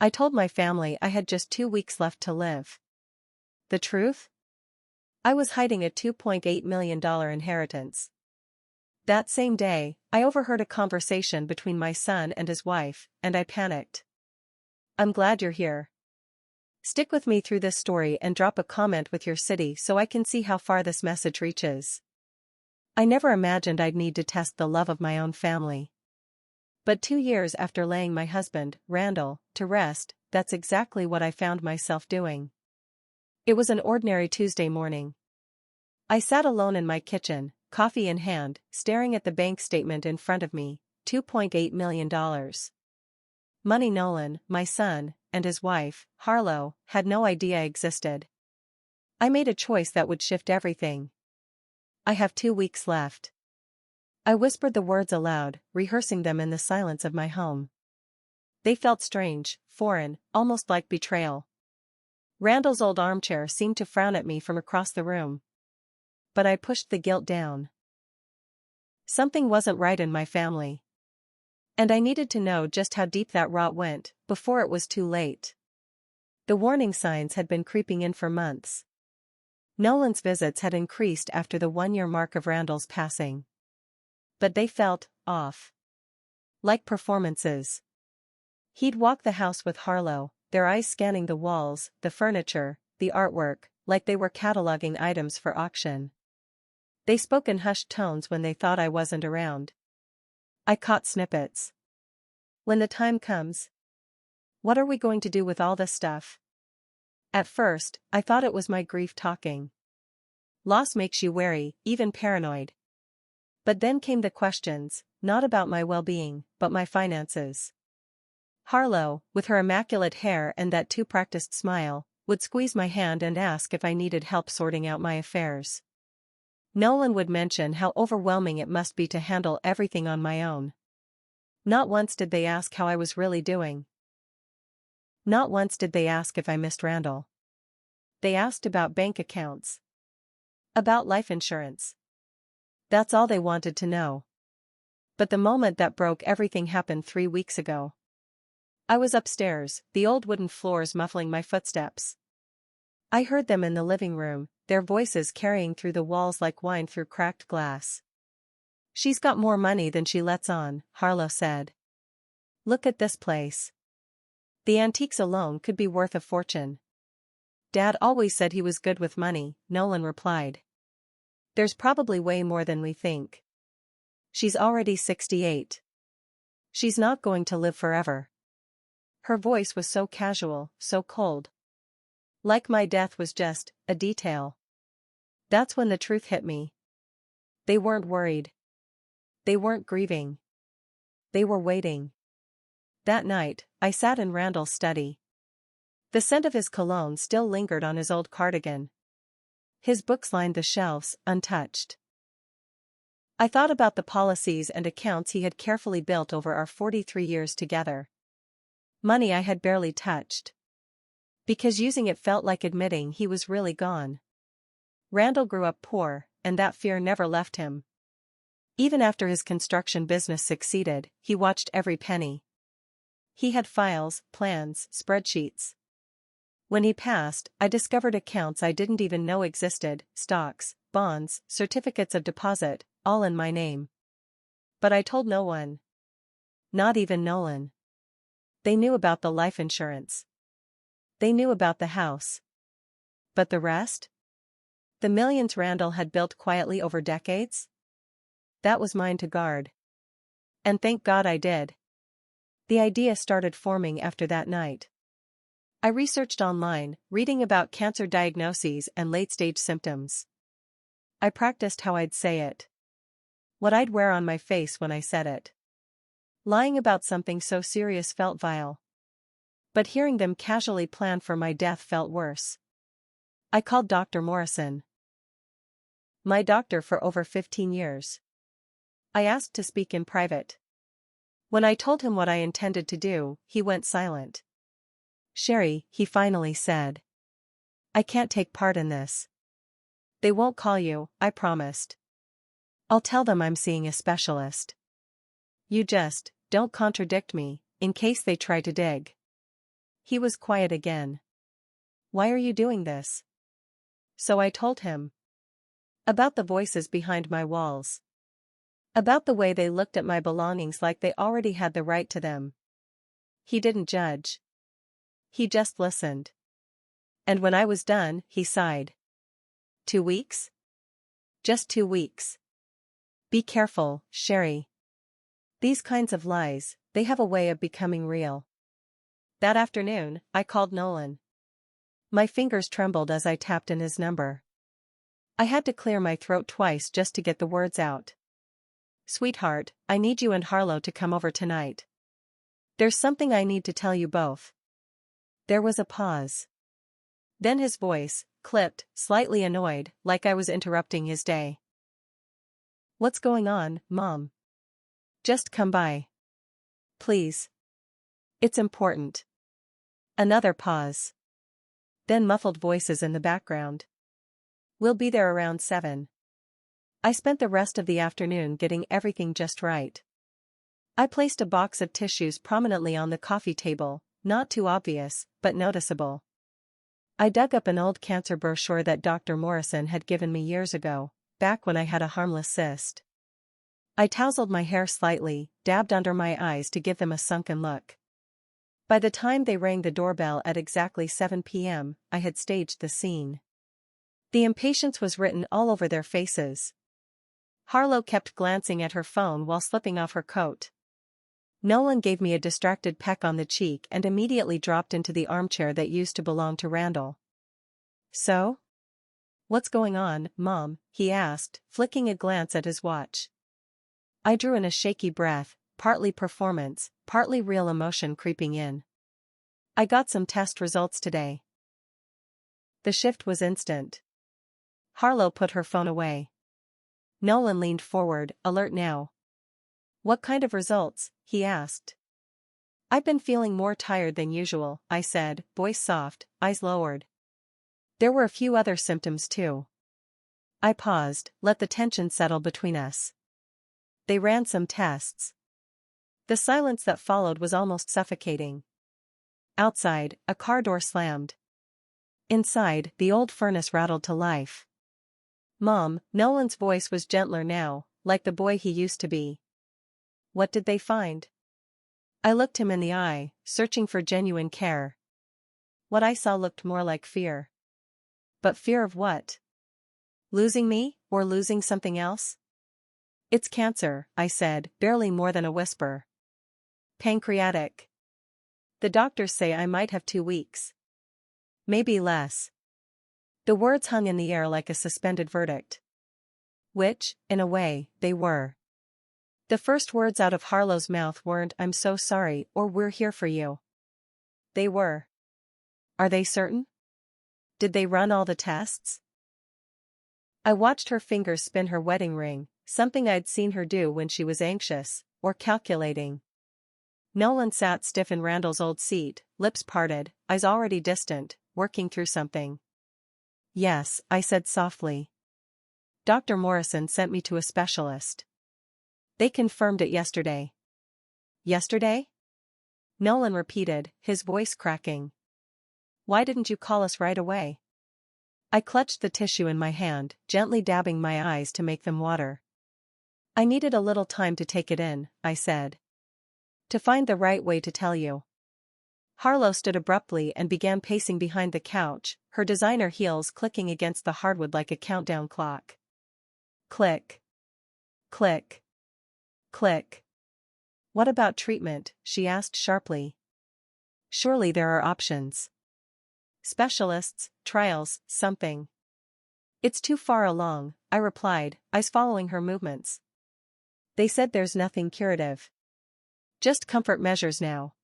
I told my family I had just 2 weeks left to live. The truth? I was hiding a $2.8 million inheritance. That same day, I overheard a conversation between my son and his wife, and I panicked. I'm glad you're here. Stick with me through this story and drop a comment with your city so I can see how far this message reaches. I never imagined I'd need to test the love of my own family. But 2 years after laying my husband, Randall, to rest, that's exactly what I found myself doing. It was an ordinary Tuesday morning. I sat alone in my kitchen, coffee in hand, staring at the bank statement in front of me, $2.8 million. Money Nolan, my son, and his wife, Harlow, had no idea existed. I made a choice that would shift everything. I have 2 weeks left. I whispered the words aloud, rehearsing them in the silence of my home. They felt strange, foreign, almost like betrayal. Randall's old armchair seemed to frown at me from across the room. But I pushed the guilt down. Something wasn't right in my family. And I needed to know just how deep that rot went, before it was too late. The warning signs had been creeping in for months. Nolan's visits had increased after the 1-year mark of Randall's passing. But they felt off. Like performances. He'd walk the house with Harlow, their eyes scanning the walls, the furniture, the artwork, like they were cataloging items for auction. They spoke in hushed tones when they thought I wasn't around. I caught snippets. When the time comes. What are we going to do with all this stuff? At first, I thought it was my grief talking. Loss makes you wary, even paranoid. But then came the questions, not about my well-being, but my finances. Harlow, with her immaculate hair and that too-practiced smile, would squeeze my hand and ask if I needed help sorting out my affairs. Nolan would mention how overwhelming it must be to handle everything on my own. Not once did they ask how I was really doing. Not once did they ask if I missed Randall. They asked about bank accounts. About life insurance. That's all they wanted to know. But the moment that broke everything happened 3 weeks ago. I was upstairs, the old wooden floors muffling my footsteps. I heard them in the living room, their voices carrying through the walls like wine through cracked glass. She's got more money than she lets on, Harlow said. Look at this place. The antiques alone could be worth a fortune. Dad always said he was good with money, Nolan replied. There's probably way more than we think. She's already 68. She's not going to live forever. Her voice was so casual, so cold. Like my death was just a detail. That's when the truth hit me. They weren't worried. They weren't grieving. They were waiting. That night, I sat in Randall's study. The scent of his cologne still lingered on his old cardigan. His books lined the shelves, untouched. I thought about the policies and accounts he had carefully built over our 43 years together. Money I had barely touched. Because using it felt like admitting he was really gone. Randall grew up poor, and that fear never left him. Even after his construction business succeeded, he watched every penny. He had files, plans, spreadsheets. When he passed, I discovered accounts I didn't even know existed, stocks, bonds, certificates of deposit, all in my name. But I told no one. Not even Nolan. They knew about the life insurance. They knew about the house. But the rest? The millions Randall had built quietly over decades? That was mine to guard. And thank God I did. The idea started forming after that night. I researched online, reading about cancer diagnoses and late-stage symptoms. I practiced how I'd say it. What I'd wear on my face when I said it. Lying about something so serious felt vile. But hearing them casually plan for my death felt worse. I called Dr. Morrison. My doctor for over 15 years. I asked to speak in private. When I told him what I intended to do, he went silent. Sherry, he finally said. I can't take part in this. They won't call you, I promised. I'll tell them I'm seeing a specialist. You just, don't contradict me, in case they try to dig. He was quiet again. Why are you doing this? So I told him. About the voices behind my walls. About the way they looked at my belongings like they already had the right to them. He didn't judge. He just listened. And when I was done, he sighed. 2 weeks? Just 2 weeks. Be careful, Sherry. These kinds of lies, they have a way of becoming real. That afternoon, I called Nolan. My fingers trembled as I tapped in his number. I had to clear my throat twice just to get the words out. Sweetheart, I need you and Harlow to come over tonight. There's something I need to tell you both. There was a pause. Then his voice, clipped, slightly annoyed, like I was interrupting his day. What's going on, Mom? Just come by. Please. It's important. Another pause. Then muffled voices in the background. We'll be there around 7. I spent the rest of the afternoon getting everything just right. I placed a box of tissues prominently on the coffee table, not too obvious, but noticeable. I dug up an old cancer brochure that Dr. Morrison had given me years ago, back when I had a harmless cyst. I tousled my hair slightly, dabbed under my eyes to give them a sunken look. By the time they rang the doorbell at exactly 7 p.m., I had staged the scene. The impatience was written all over their faces. Harlow kept glancing at her phone while slipping off her coat. Nolan gave me a distracted peck on the cheek and immediately dropped into the armchair that used to belong to Randall. So? What's going on, Mom? He asked, flicking a glance at his watch. I drew in a shaky breath, partly performance, partly real emotion creeping in. I got some test results today. The shift was instant. Harlow put her phone away. Nolan leaned forward, alert now. What kind of results? He asked. I've been feeling more tired than usual, I said, voice soft, eyes lowered. There were a few other symptoms too. I paused, let the tension settle between us. They ran some tests. The silence that followed was almost suffocating. Outside, a car door slammed. Inside, the old furnace rattled to life. Mom, Nolan's voice was gentler now, like the boy he used to be. What did they find? I looked him in the eye, searching for genuine care. What I saw looked more like fear. But fear of what? Losing me, or losing something else? It's cancer, I said, barely more than a whisper. Pancreatic. The doctors say I might have 2 weeks. Maybe less. The words hung in the air like a suspended verdict. Which, in a way, they were. The first words out of Harlow's mouth weren't "I'm so sorry" or "we're here for you." They were. Are they certain? Did they run all the tests? I watched her fingers spin her wedding ring, something I'd seen her do when she was anxious, or calculating. Nolan sat stiff in Randall's old seat, lips parted, eyes already distant, working through something. Yes, I said softly. Dr. Morrison sent me to a specialist. They confirmed it yesterday. Yesterday? Nolan repeated, his voice cracking. Why didn't you call us right away? I clutched the tissue in my hand, gently dabbing my eyes to make them water. I needed a little time to take it in, I said. To find the right way to tell you. Harlow stood abruptly and began pacing behind the couch, her designer heels clicking against the hardwood like a countdown clock. Click. Click. Click. What about treatment? She asked sharply. Surely there are options. Specialists, trials, something. It's too far along, I replied, eyes following her movements. They said there's nothing curative. Just comfort measures now.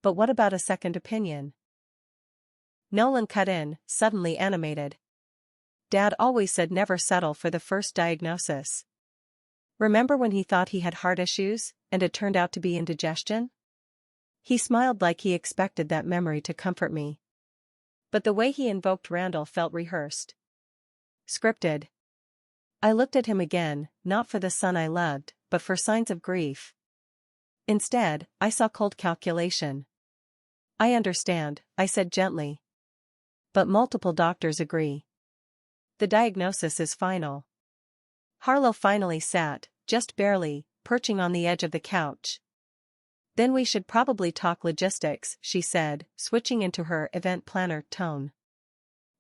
But what about a second opinion? Nolan cut in, suddenly animated. Dad always said never settle for the first diagnosis. Remember when he thought he had heart issues, and it turned out to be indigestion? He smiled like he expected that memory to comfort me. But the way he invoked Randall felt rehearsed. Scripted. I looked at him again, not for the son I loved, but for signs of grief. Instead, I saw cold calculation. I understand, I said gently. But multiple doctors agree. The diagnosis is final. Harlow finally sat, just barely, perching on the edge of the couch. Then we should probably talk logistics, she said, switching into her event planner tone.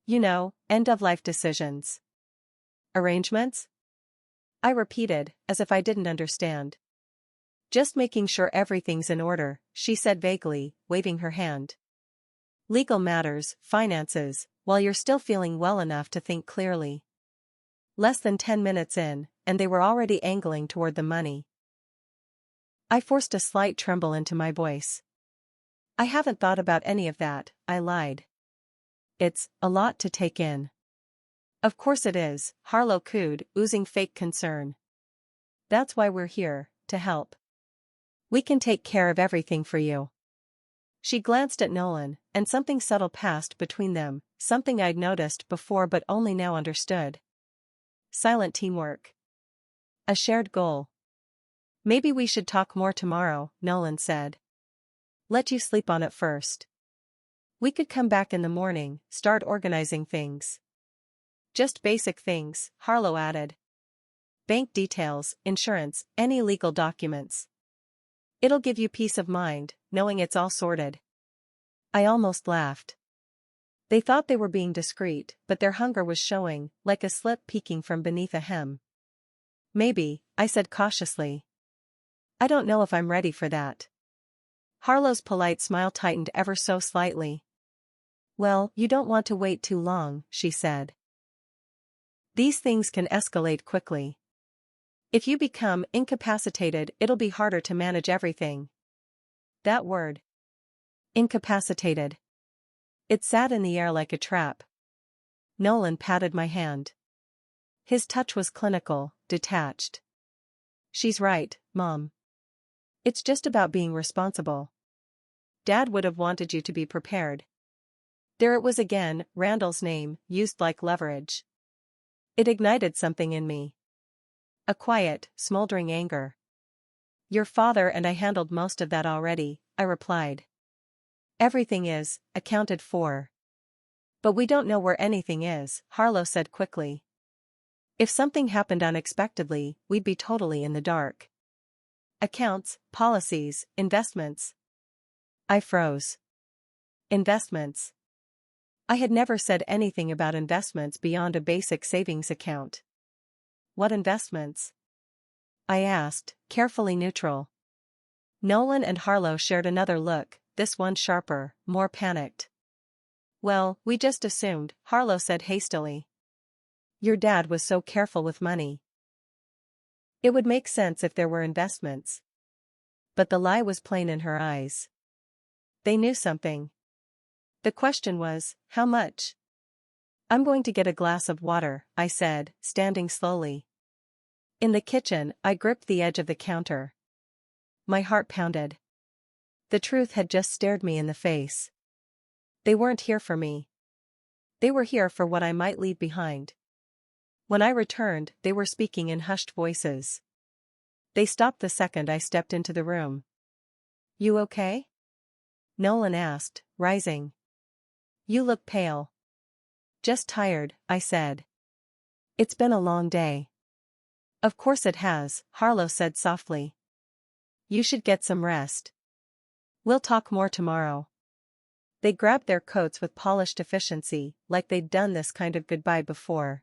You know, end-of-life decisions. Arrangements? I repeated, as if I didn't understand. Just making sure everything's in order, she said vaguely, waving her hand. Legal matters, finances, while you're still feeling well enough to think clearly. Less than 10 minutes in, and they were already angling toward the money. I forced a slight tremble into my voice. I haven't thought about any of that, I lied. It's a lot to take in. Of course it is, Harlow cooed, oozing fake concern. That's why we're here, to help. We can take care of everything for you. She glanced at Nolan, and something subtle passed between them, something I'd noticed before but only now understood. Silent teamwork. A shared goal. Maybe we should talk more tomorrow, Nolan said. Let you sleep on it first. We could come back in the morning, start organizing things. Just basic things, Harlow added. Bank details, insurance, any legal documents. It'll give you peace of mind, knowing it's all sorted. I almost laughed. They thought they were being discreet, but their hunger was showing, like a slit peeking from beneath a hem. Maybe, I said cautiously. I don't know if I'm ready for that. Harlow's polite smile tightened ever so slightly. Well, you don't want to wait too long, she said. These things can escalate quickly. If you become incapacitated, it'll be harder to manage everything. That word. Incapacitated. It sat in the air like a trap. Nolan patted my hand. His touch was clinical, detached. She's right, Mom. It's just about being responsible. Dad would have wanted you to be prepared. There it was again, Randall's name, used like leverage. It ignited something in me. A quiet, smoldering anger. Your father and I handled most of that already, I replied. Everything is accounted for. But we don't know where anything is, Harlow said quickly. If something happened unexpectedly, we'd be totally in the dark. Accounts, policies, investments. I froze. Investments. I had never said anything about investments beyond a basic savings account. What investments? I asked, carefully neutral. Nolan and Harlow shared another look, this one sharper, more panicked. Well, we just assumed, Harlow said hastily. Your dad was so careful with money. It would make sense if there were investments. But the lie was plain in her eyes. They knew something. The question was, how much? I'm going to get a glass of water, I said, standing slowly. In the kitchen, I gripped the edge of the counter. My heart pounded. The truth had just stared me in the face. They weren't here for me. They were here for what I might leave behind. When I returned, they were speaking in hushed voices. They stopped the second I stepped into the room. You okay? Nolan asked, rising. You look pale. Just tired, I said. It's been a long day. Of course it has, Harlow said softly. You should get some rest. We'll talk more tomorrow. They grabbed their coats with polished efficiency, like they'd done this kind of goodbye before.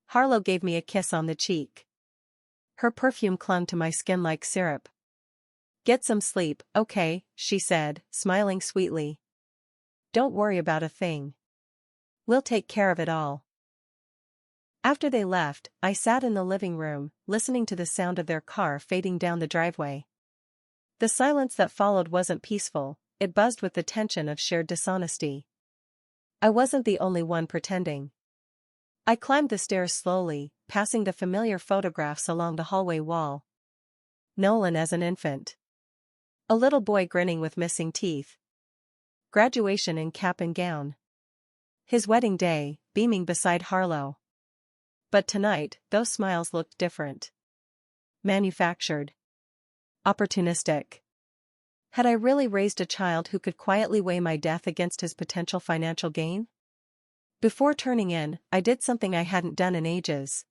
Harlow gave me a kiss on the cheek. Her perfume clung to my skin like syrup. Get some sleep, okay, she said, smiling sweetly. Don't worry about a thing. We'll take care of it all. After they left, I sat in the living room, listening to the sound of their car fading down the driveway. The silence that followed wasn't peaceful, it buzzed with the tension of shared dishonesty. I wasn't the only one pretending. I climbed the stairs slowly, passing the familiar photographs along the hallway wall. Nolan as an infant. A little boy grinning with missing teeth. Graduation in cap and gown. His wedding day, beaming beside Harlow. But tonight, those smiles looked different. Manufactured. Opportunistic. Had I really raised a child who could quietly weigh my death against his potential financial gain? Before turning in, I did something I hadn't done in ages.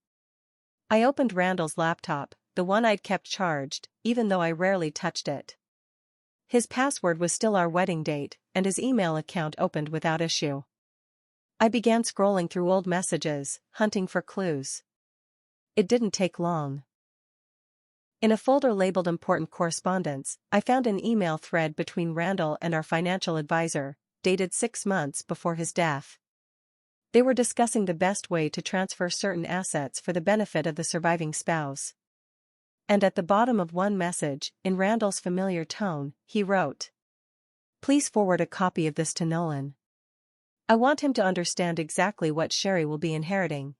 I opened Randall's laptop, the one I'd kept charged, even though I rarely touched it. His password was still our wedding date, and his email account opened without issue. I began scrolling through old messages, hunting for clues. It didn't take long. In a folder labeled Important Correspondence, I found an email thread between Randall and our financial advisor, dated 6 months before his death. They were discussing the best way to transfer certain assets for the benefit of the surviving spouse. And at the bottom of one message, in Randall's familiar tone, he wrote, "Please forward a copy of this to Nolan. I want him to understand exactly what Sherry will be inheriting."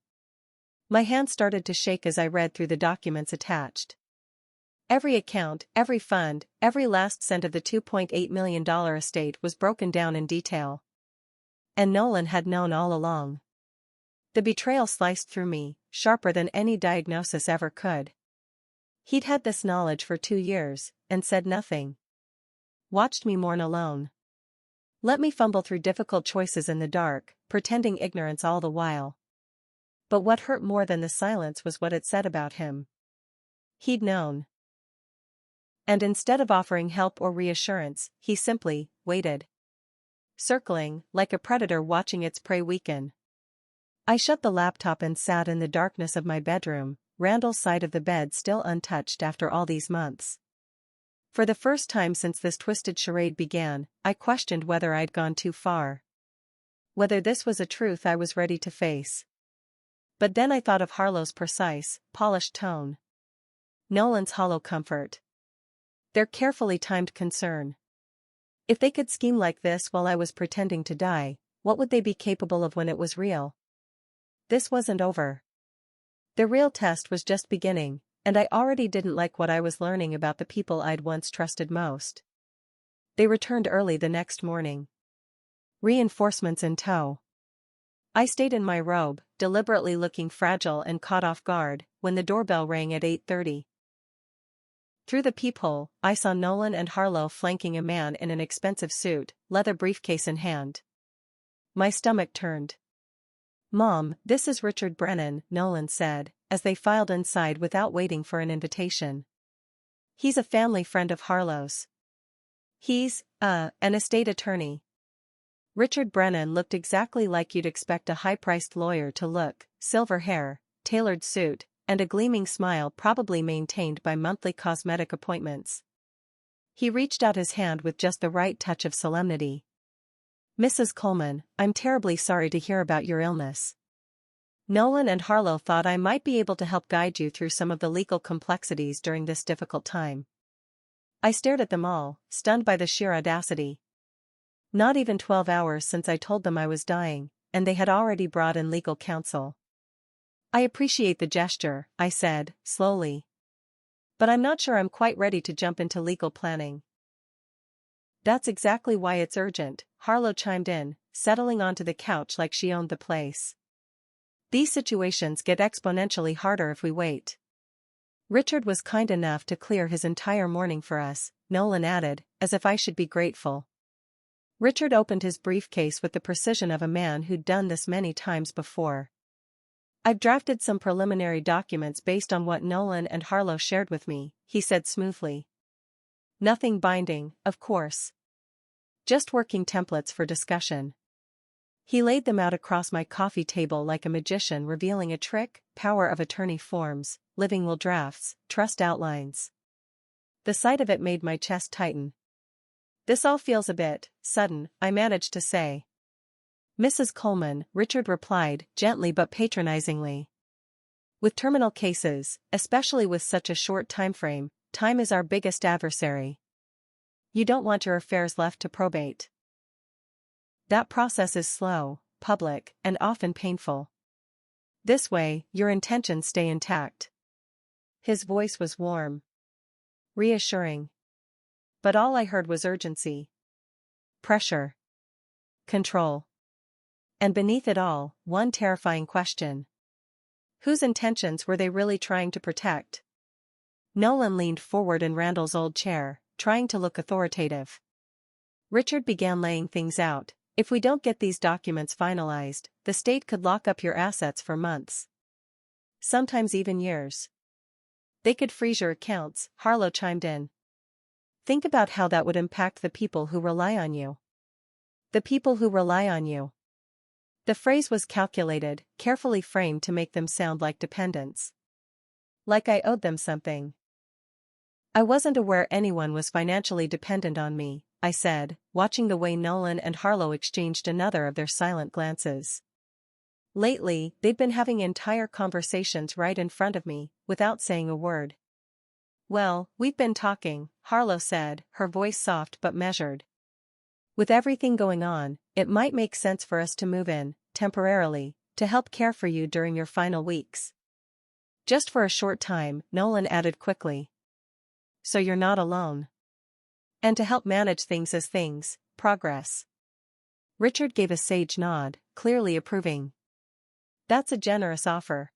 My hand started to shake as I read through the documents attached. Every account, every fund, every last cent of the $2.8 million estate was broken down in detail. And Nolan had known all along. The betrayal sliced through me, sharper than any diagnosis ever could. He'd had this knowledge for 2 years, and said nothing. Watched me mourn alone. Let me fumble through difficult choices in the dark, pretending ignorance all the while. But what hurt more than the silence was what it said about him. He'd known. And instead of offering help or reassurance, he simply waited. Circling, like a predator watching its prey weaken. I shut the laptop and sat in the darkness of my bedroom, Randall's side of the bed still untouched after all these months. For the first time since this twisted charade began, I questioned whether I'd gone too far. Whether this was a truth I was ready to face. But then I thought of Harlow's precise, polished tone. Nolan's hollow comfort. Their carefully timed concern. If they could scheme like this while I was pretending to die, what would they be capable of when it was real? This wasn't over. The real test was just beginning, and I already didn't like what I was learning about the people I'd once trusted most. They returned early the next morning. Reinforcements in tow. I stayed in my robe, deliberately looking fragile and caught off guard, when the doorbell rang at 8:30. Through the peephole, I saw Nolan and Harlow flanking a man in an expensive suit, leather briefcase in hand. My stomach turned. "Mom, this is Richard Brennan," Nolan said, as they filed inside without waiting for an invitation. "He's a family friend of Harlow's. He's, an estate attorney." Richard Brennan looked exactly like you'd expect a high-priced lawyer to look, silver hair, tailored suit, and a gleaming smile probably maintained by monthly cosmetic appointments. He reached out his hand with just the right touch of solemnity. "Mrs. Coleman, I'm terribly sorry to hear about your illness. Nolan and Harlow thought I might be able to help guide you through some of the legal complexities during this difficult time." I stared at them all, stunned by the sheer audacity. Not even 12 hours since I told them I was dying, and they had already brought in legal counsel. "I appreciate the gesture," I said, slowly. "But I'm not sure I'm quite ready to jump into legal planning." "That's exactly why it's urgent," Harlow chimed in, settling onto the couch like she owned the place. "These situations get exponentially harder if we wait." "Richard was kind enough to clear his entire morning for us," Nolan added, as if I should be grateful. Richard opened his briefcase with the precision of a man who'd done this many times before. "I've drafted some preliminary documents based on what Nolan and Harlow shared with me," he said smoothly. "Nothing binding, of course. Just working templates for discussion." He laid them out across my coffee table like a magician revealing a trick: power of attorney forms, living will drafts, trust outlines. The sight of it made my chest tighten. "This all feels a bit sudden," I managed to say. "Mrs. Coleman," Richard replied, gently but patronizingly. "With terminal cases, especially with such a short time frame, time is our biggest adversary. You don't want your affairs left to probate. That process is slow, public, and often painful. This way, your intentions stay intact." His voice was warm. Reassuring. But all I heard was urgency. Pressure. Control. And beneath it all, one terrifying question. Whose intentions were they really trying to protect? Nolan leaned forward in Randall's old chair, trying to look authoritative. Richard began laying things out. If we don't get these documents finalized, the state could lock up your assets for months. Sometimes even years. They could freeze your accounts, Harlow chimed in. Think about how that would impact the people who rely on you. The people who rely on you. The phrase was calculated, carefully framed to make them sound like dependents. Like I owed them something. I wasn't aware anyone was financially dependent on me, I said, watching the way Nolan and Harlow exchanged another of their silent glances. Lately, they'd been having entire conversations right in front of me, without saying a word. Well, we've been talking, Harlow said, her voice soft but measured. With everything going on, it might make sense for us to move in, temporarily, to help care for you during your final weeks. Just for a short time, Nolan added quickly. So you're not alone. And to help manage things as things progress. Richard gave a sage nod, clearly approving. That's a generous offer.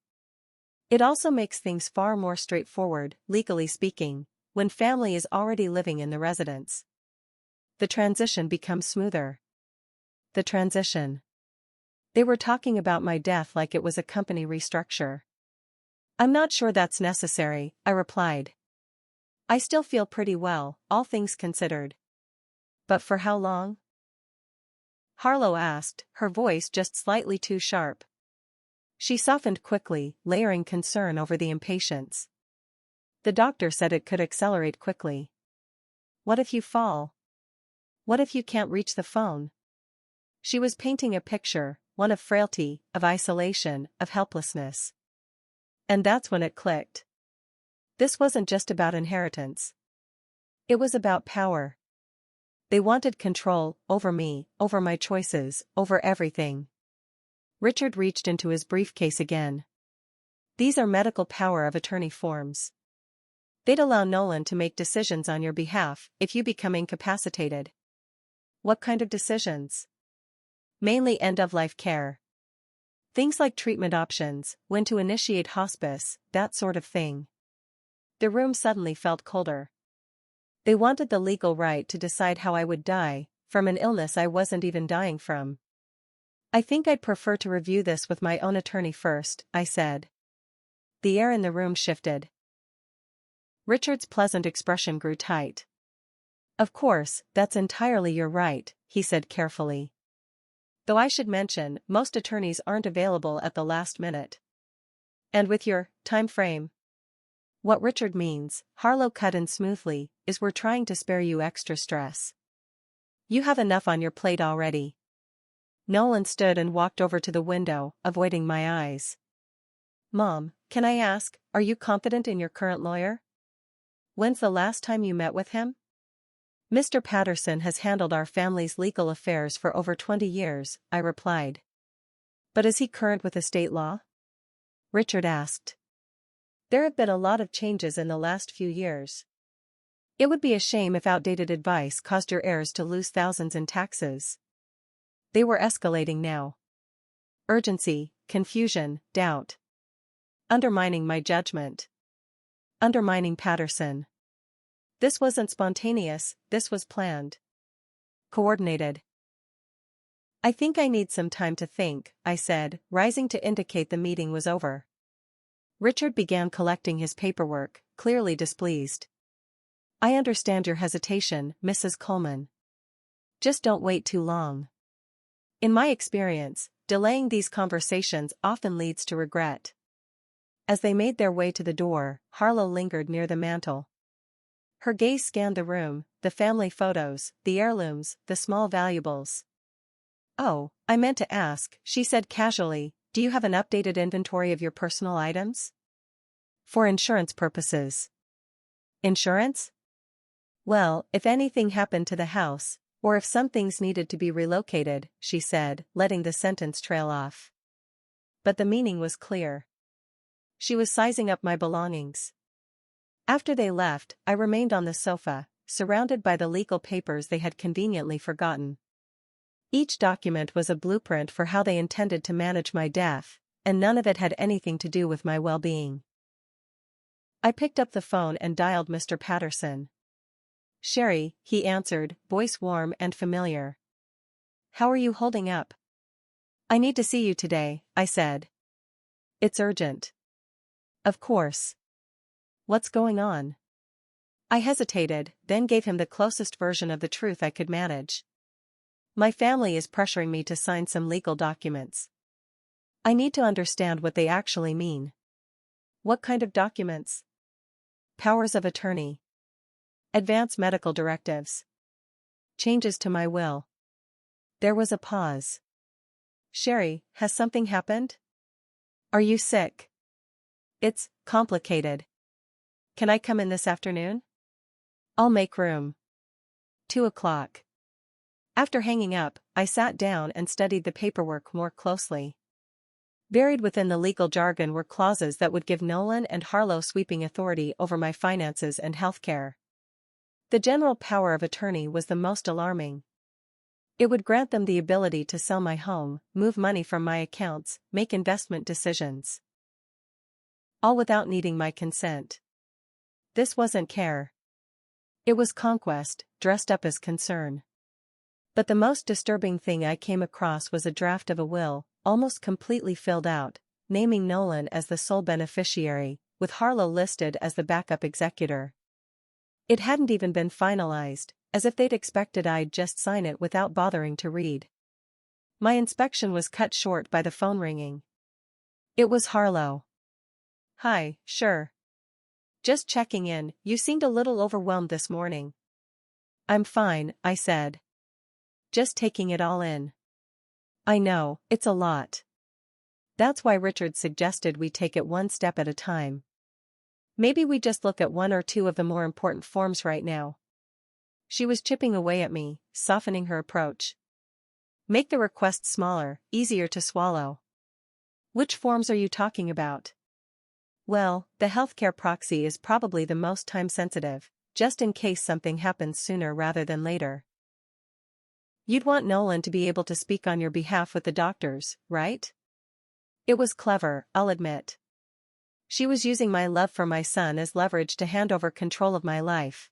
It also makes things far more straightforward, legally speaking, when family is already living in the residence. The transition becomes smoother. The transition. They were talking about my death like it was a company restructure. I'm not sure that's necessary, I replied. I still feel pretty well, all things considered. But for how long? Harlow asked, her voice just slightly too sharp. She softened quickly, layering concern over the impatience. The doctor said it could accelerate quickly. What if you fall? What if you can't reach the phone? She was painting a picture, one of frailty, of isolation, of helplessness. And that's when it clicked. This wasn't just about inheritance. It was about power. They wanted control, over me, over my choices, over everything. Richard reached into his briefcase again. These are medical power of attorney forms. They'd allow Nolan to make decisions on your behalf if you become incapacitated. What kind of decisions? Mainly end-of-life care. Things like treatment options, when to initiate hospice, that sort of thing. The room suddenly felt colder. They wanted the legal right to decide how I would die, from an illness I wasn't even dying from. I think I'd prefer to review this with my own attorney first, I said. The air in the room shifted. Richard's pleasant expression grew tight. Of course, that's entirely your right, he said carefully. Though I should mention, most attorneys aren't available at the last minute. And with your time frame? What Richard means, Harlow cut in smoothly, is we're trying to spare you extra stress. You have enough on your plate already. Nolan stood and walked over to the window, avoiding my eyes. Mom, can I ask, are you confident in your current lawyer? When's the last time you met with him? Mr. Patterson has handled our family's legal affairs for over 20 years, I replied. But is he current with estate law? Richard asked. There have been a lot of changes in the last few years. It would be a shame if outdated advice caused your heirs to lose thousands in taxes. They were escalating now. Urgency, confusion, doubt. Undermining my judgment. Undermining Patterson. This wasn't spontaneous, this was planned. Coordinated. I think I need some time to think, I said, rising to indicate the meeting was over. Richard began collecting his paperwork, clearly displeased. I understand your hesitation, Mrs. Coleman. Just don't wait too long. In my experience, delaying these conversations often leads to regret. As they made their way to the door, Harlow lingered near the mantel. Her gaze scanned the room, the family photos, the heirlooms, the small valuables. Oh, I meant to ask, she said casually, do you have an updated inventory of your personal items? For insurance purposes. Insurance? Well, if anything happened to the house, or if some things needed to be relocated, she said, letting the sentence trail off. But the meaning was clear. She was sizing up my belongings. After they left, I remained on the sofa, surrounded by the legal papers they had conveniently forgotten. Each document was a blueprint for how they intended to manage my death, and none of it had anything to do with my well-being. I picked up the phone and dialed Mr. Patterson. Sherry, he answered, voice warm and familiar. How are you holding up? I need to see you today, I said. It's urgent. Of course. What's going on? I hesitated, then gave him the closest version of the truth I could manage. My family is pressuring me to sign some legal documents. I need to understand what they actually mean. What kind of documents? Powers of attorney. Advance medical directives. Changes to my will. There was a pause. Sherry, has something happened? Are you sick? It's complicated. Can I come in this afternoon? I'll make room. 2:00. After hanging up, I sat down and studied the paperwork more closely. Buried within the legal jargon were clauses that would give Nolan and Harlow sweeping authority over my finances and healthcare. The general power of attorney was the most alarming. It would grant them the ability to sell my home, move money from my accounts, make investment decisions. All without needing my consent. This wasn't care. It was conquest, dressed up as concern. But the most disturbing thing I came across was a draft of a will, almost completely filled out, naming Nolan as the sole beneficiary, with Harlow listed as the backup executor. It hadn't even been finalized, as if they'd expected I'd just sign it without bothering to read. My inspection was cut short by the phone ringing. It was Harlow. Hi, sure. Just checking in, you seemed a little overwhelmed this morning. I'm fine, I said. Just taking it all in. I know, it's a lot. That's why Richard suggested we take it one step at a time. Maybe we just look at one or two of the more important forms right now. She was chipping away at me, softening her approach. Make the request smaller, easier to swallow. Which forms are you talking about? Well, the healthcare proxy is probably the most time-sensitive, just in case something happens sooner rather than later. You'd want Nolan to be able to speak on your behalf with the doctors, right? It was clever, I'll admit. She was using my love for my son as leverage to hand over control of my life.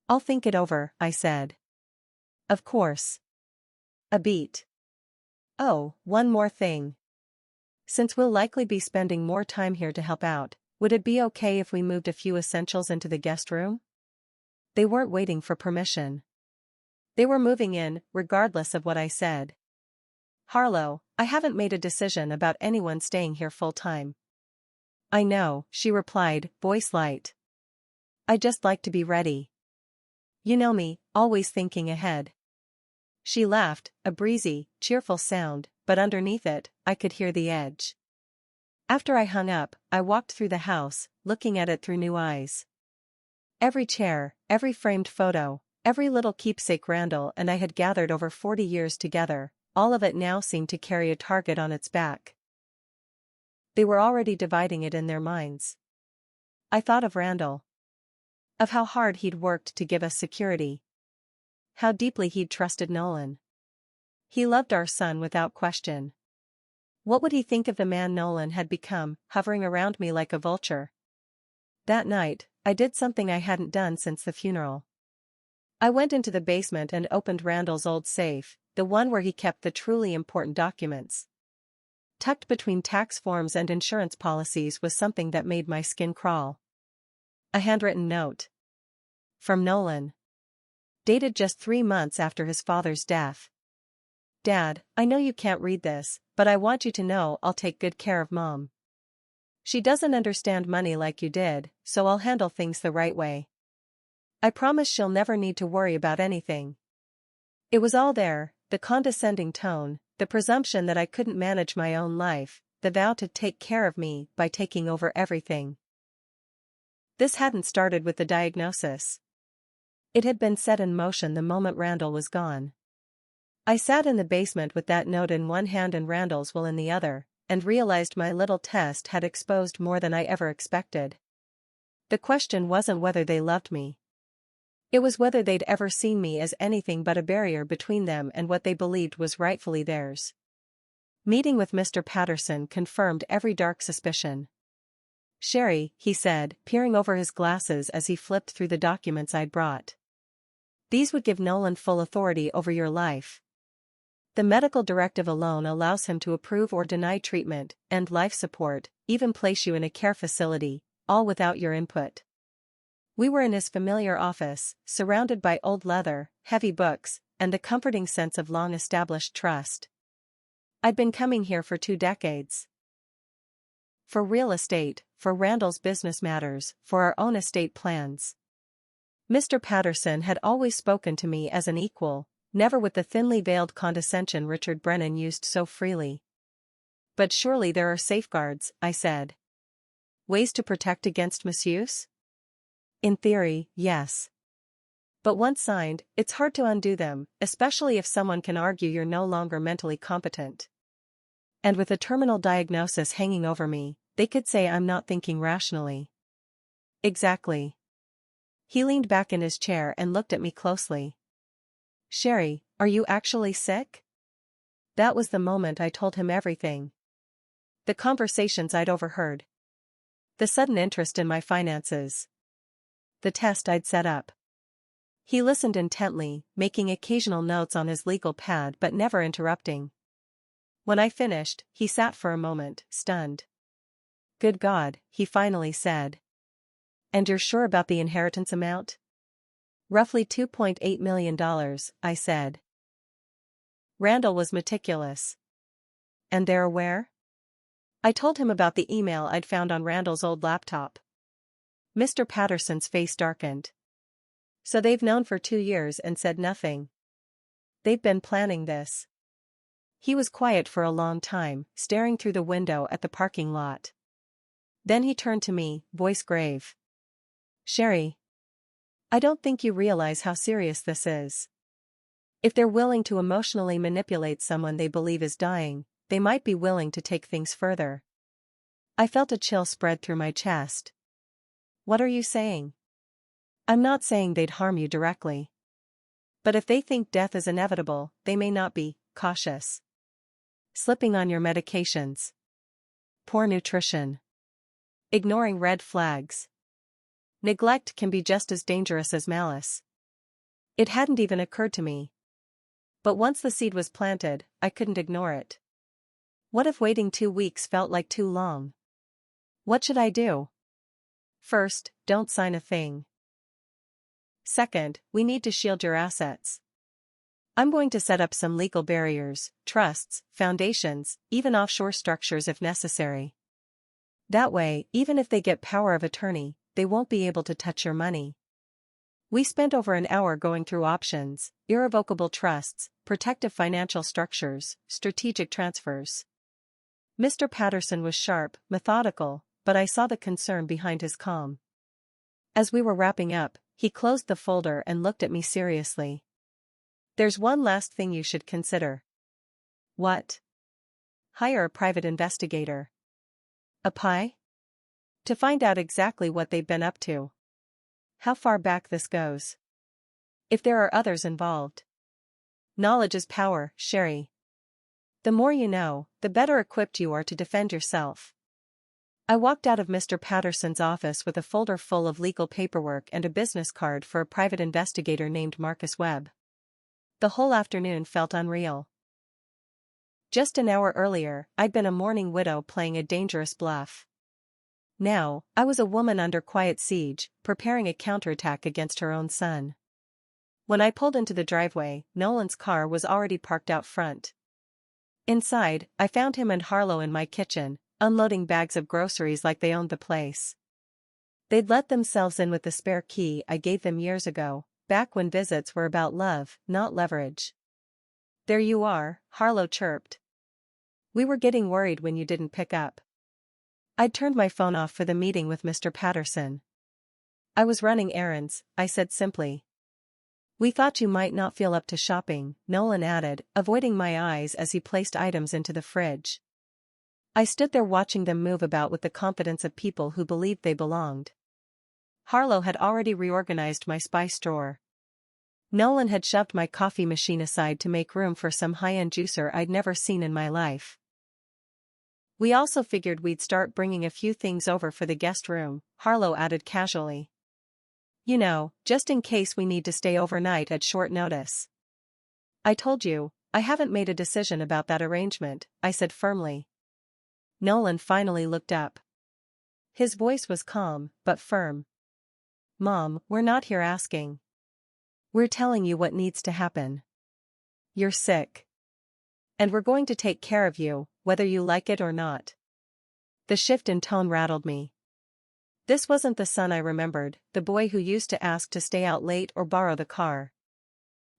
I'll think it over, I said. Of course. A beat. Oh, one more thing. Since we'll likely be spending more time here to help out, would it be okay if we moved a few essentials into the guest room? They weren't waiting for permission. They were moving in, regardless of what I said. Harlow, I haven't made a decision about anyone staying here full-time. I know, she replied, voice light. I just like to be ready. You know me, always thinking ahead. She laughed, a breezy, cheerful sound, but underneath it, I could hear the edge. After I hung up, I walked through the house, looking at it through new eyes. Every chair, every framed photo, every little keepsake Randall and I had gathered over 40 years together, all of it now seemed to carry a target on its back. They were already dividing it in their minds. I thought of Randall. Of how hard he'd worked to give us security. How deeply he'd trusted Nolan. He loved our son without question. What would he think of the man Nolan had become, hovering around me like a vulture? That night, I did something I hadn't done since the funeral. I went into the basement and opened Randall's old safe, the one where he kept the truly important documents. Tucked between tax forms and insurance policies was something that made my skin crawl. A handwritten note. From Nolan. Dated just 3 months after his father's death. Dad, I know you can't read this, but I want you to know I'll take good care of Mom. She doesn't understand money like you did, so I'll handle things the right way. I promise she'll never need to worry about anything. It was all there, the condescending tone, the presumption that I couldn't manage my own life, the vow to take care of me by taking over everything. This hadn't started with the diagnosis. It had been set in motion the moment Randall was gone. I sat in the basement with that note in one hand and Randall's will in the other, and realized my little test had exposed more than I ever expected. The question wasn't whether they loved me. It was whether they'd ever seen me as anything but a barrier between them and what they believed was rightfully theirs. Meeting with Mr. Patterson confirmed every dark suspicion. Sherry, he said, peering over his glasses as he flipped through the documents I'd brought. These would give Nolan full authority over your life. The medical directive alone allows him to approve or deny treatment, end life support, even place you in a care facility, all without your input. We were in his familiar office, surrounded by old leather, heavy books, and the comforting sense of long-established trust. I'd been coming here for 2 decades. For real estate, for Randall's business matters, for our own estate plans. Mr. Patterson had always spoken to me as an equal, never with the thinly veiled condescension Richard Brennan used so freely. But surely there are safeguards, I said. Ways to protect against misuse? In theory, yes. But once signed, it's hard to undo them, especially if someone can argue you're no longer mentally competent. And with a terminal diagnosis hanging over me, they could say I'm not thinking rationally. Exactly. He leaned back in his chair and looked at me closely. Sherry, are you actually sick? That was the moment I told him everything. The conversations I'd overheard. The sudden interest in my finances. The test I'd set up. He listened intently, making occasional notes on his legal pad but never interrupting. When I finished, he sat for a moment, stunned. Good God, he finally said. And you're sure about the inheritance amount? Roughly $2.8 million, I said. Randall was meticulous. And they're aware? I told him about the email I'd found on Randall's old laptop. Mr. Patterson's face darkened. So they've known for 2 years and said nothing. They've been planning this. He was quiet for a long time, staring through the window at the parking lot. Then he turned to me, voice grave. Sherry, I don't think you realize how serious this is. If they're willing to emotionally manipulate someone they believe is dying, they might be willing to take things further. I felt a chill spread through my chest. What are you saying? I'm not saying they'd harm you directly. But if they think death is inevitable, they may not be cautious. Slipping on your medications. Poor nutrition. Ignoring red flags. Neglect can be just as dangerous as malice. It hadn't even occurred to me. But once the seed was planted, I couldn't ignore it. What if waiting 2 weeks felt like too long? What should I do? First, don't sign a thing. Second, we need to shield your assets. I'm going to set up some legal barriers, trusts, foundations, even offshore structures if necessary. That way, even if they get power of attorney, they won't be able to touch your money. We spent over an hour going through options, irrevocable trusts, protective financial structures, strategic transfers. Mr. Patterson was sharp, methodical, but I saw the concern behind his calm. As we were wrapping up, he closed the folder and looked at me seriously. There's one last thing you should consider. What? Hire a private investigator. A PI? To find out exactly what they've been up to. How far back this goes. If there are others involved. Knowledge is power, Sherry. The more you know, the better equipped you are to defend yourself. I walked out of Mr. Patterson's office with a folder full of legal paperwork and a business card for a private investigator named Marcus Webb. The whole afternoon felt unreal. Just an hour earlier, I'd been a mourning widow playing a dangerous bluff. Now, I was a woman under quiet siege, preparing a counterattack against her own son. When I pulled into the driveway, Nolan's car was already parked out front. Inside, I found him and Harlow in my kitchen, unloading bags of groceries like they owned the place. They'd let themselves in with the spare key I gave them years ago, back when visits were about love, not leverage. There you are, Harlow chirped. We were getting worried when you didn't pick up. I'd turned my phone off for the meeting with Mr. Patterson. I was running errands, I said simply. We thought you might not feel up to shopping, Nolan added, avoiding my eyes as he placed items into the fridge. I stood there watching them move about with the confidence of people who believed they belonged. Harlow had already reorganized my spice drawer. Nolan had shoved my coffee machine aside to make room for some high-end juicer I'd never seen in my life. We also figured we'd start bringing a few things over for the guest room, Harlow added casually. Just in case we need to stay overnight at short notice. I told you, I haven't made a decision about that arrangement, I said firmly. Nolan finally looked up. His voice was calm, but firm. Mom, we're not here asking. We're telling you what needs to happen. You're sick. And we're going to take care of you, whether you like it or not. The shift in tone rattled me. This wasn't the son I remembered, the boy who used to ask to stay out late or borrow the car.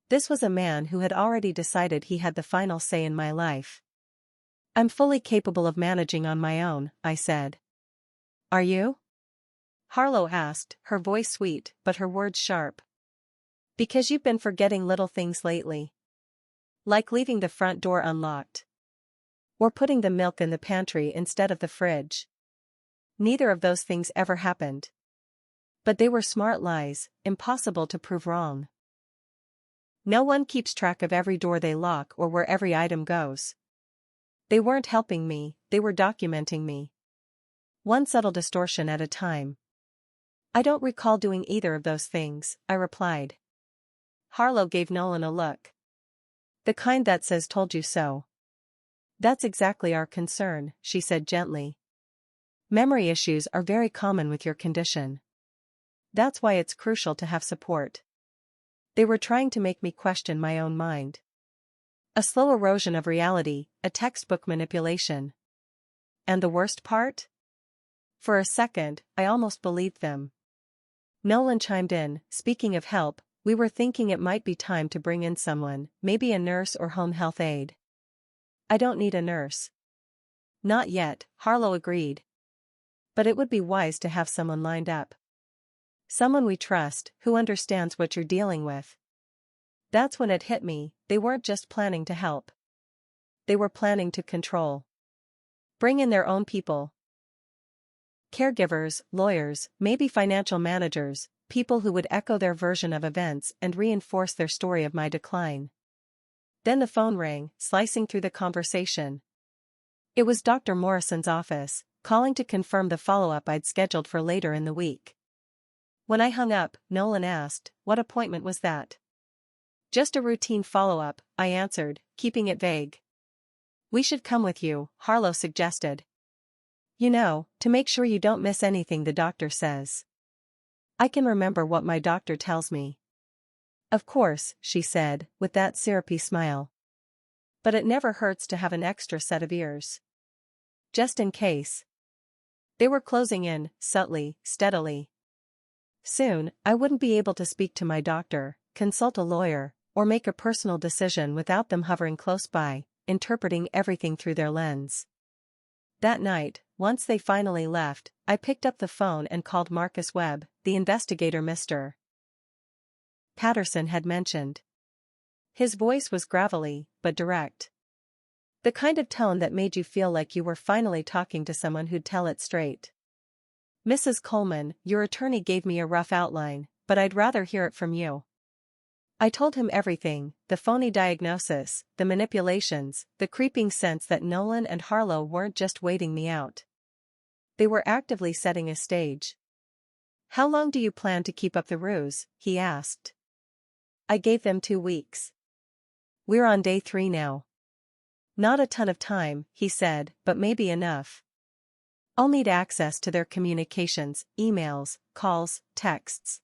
This was a man who had already decided he had the final say in my life. I'm fully capable of managing on my own, I said. Are you? Harlow asked, her voice sweet, but her words sharp. Because you've been forgetting little things lately. Like leaving the front door unlocked. Or putting the milk in the pantry instead of the fridge. Neither of those things ever happened. But they were smart lies, impossible to prove wrong. No one keeps track of every door they lock or where every item goes. They weren't helping me, they were documenting me. One subtle distortion at a time. I don't recall doing either of those things, I replied. Harlow gave Nolan a look. The kind that says told you so. That's exactly our concern, she said gently. Memory issues are very common with your condition. That's why it's crucial to have support. They were trying to make me question my own mind. A slow erosion of reality, a textbook manipulation. And the worst part? For a second, I almost believed them. Nolan chimed in, speaking of help, we were thinking it might be time to bring in someone, maybe a nurse or home health aide. I don't need a nurse. Not yet, Harlow agreed. But it would be wise to have someone lined up. Someone we trust, who understands what you're dealing with. That's when it hit me, they weren't just planning to help. They were planning to control. Bring in their own people. Caregivers, lawyers, maybe financial managers, people who would echo their version of events and reinforce their story of my decline. Then the phone rang, slicing through the conversation. It was Dr. Morrison's office, calling to confirm the follow-up I'd scheduled for later in the week. When I hung up, Nolan asked, what appointment was that? Just a routine follow-up, I answered, keeping it vague. We should come with you, Harlow suggested. To make sure you don't miss anything the doctor says. I can remember what my doctor tells me. Of course, she said, with that syrupy smile. But it never hurts to have an extra set of ears. Just in case. They were closing in, subtly, steadily. Soon, I wouldn't be able to speak to my doctor, consult a lawyer, or make a personal decision without them hovering close by, interpreting everything through their lens. That night, once they finally left, I picked up the phone and called Marcus Webb, the investigator Mr. Patterson had mentioned. His voice was gravelly, but direct. The kind of tone that made you feel like you were finally talking to someone who'd tell it straight. Mrs. Coleman, your attorney gave me a rough outline, but I'd rather hear it from you. I told him everything, the phony diagnosis, the manipulations, the creeping sense that Nolan and Harlow weren't just waiting me out. They were actively setting a stage. How long do you plan to keep up the ruse? He asked. I gave them 2 weeks. We're on day 3 now. Not a ton of time, he said, but maybe enough. I'll need access to their communications, emails, calls, texts.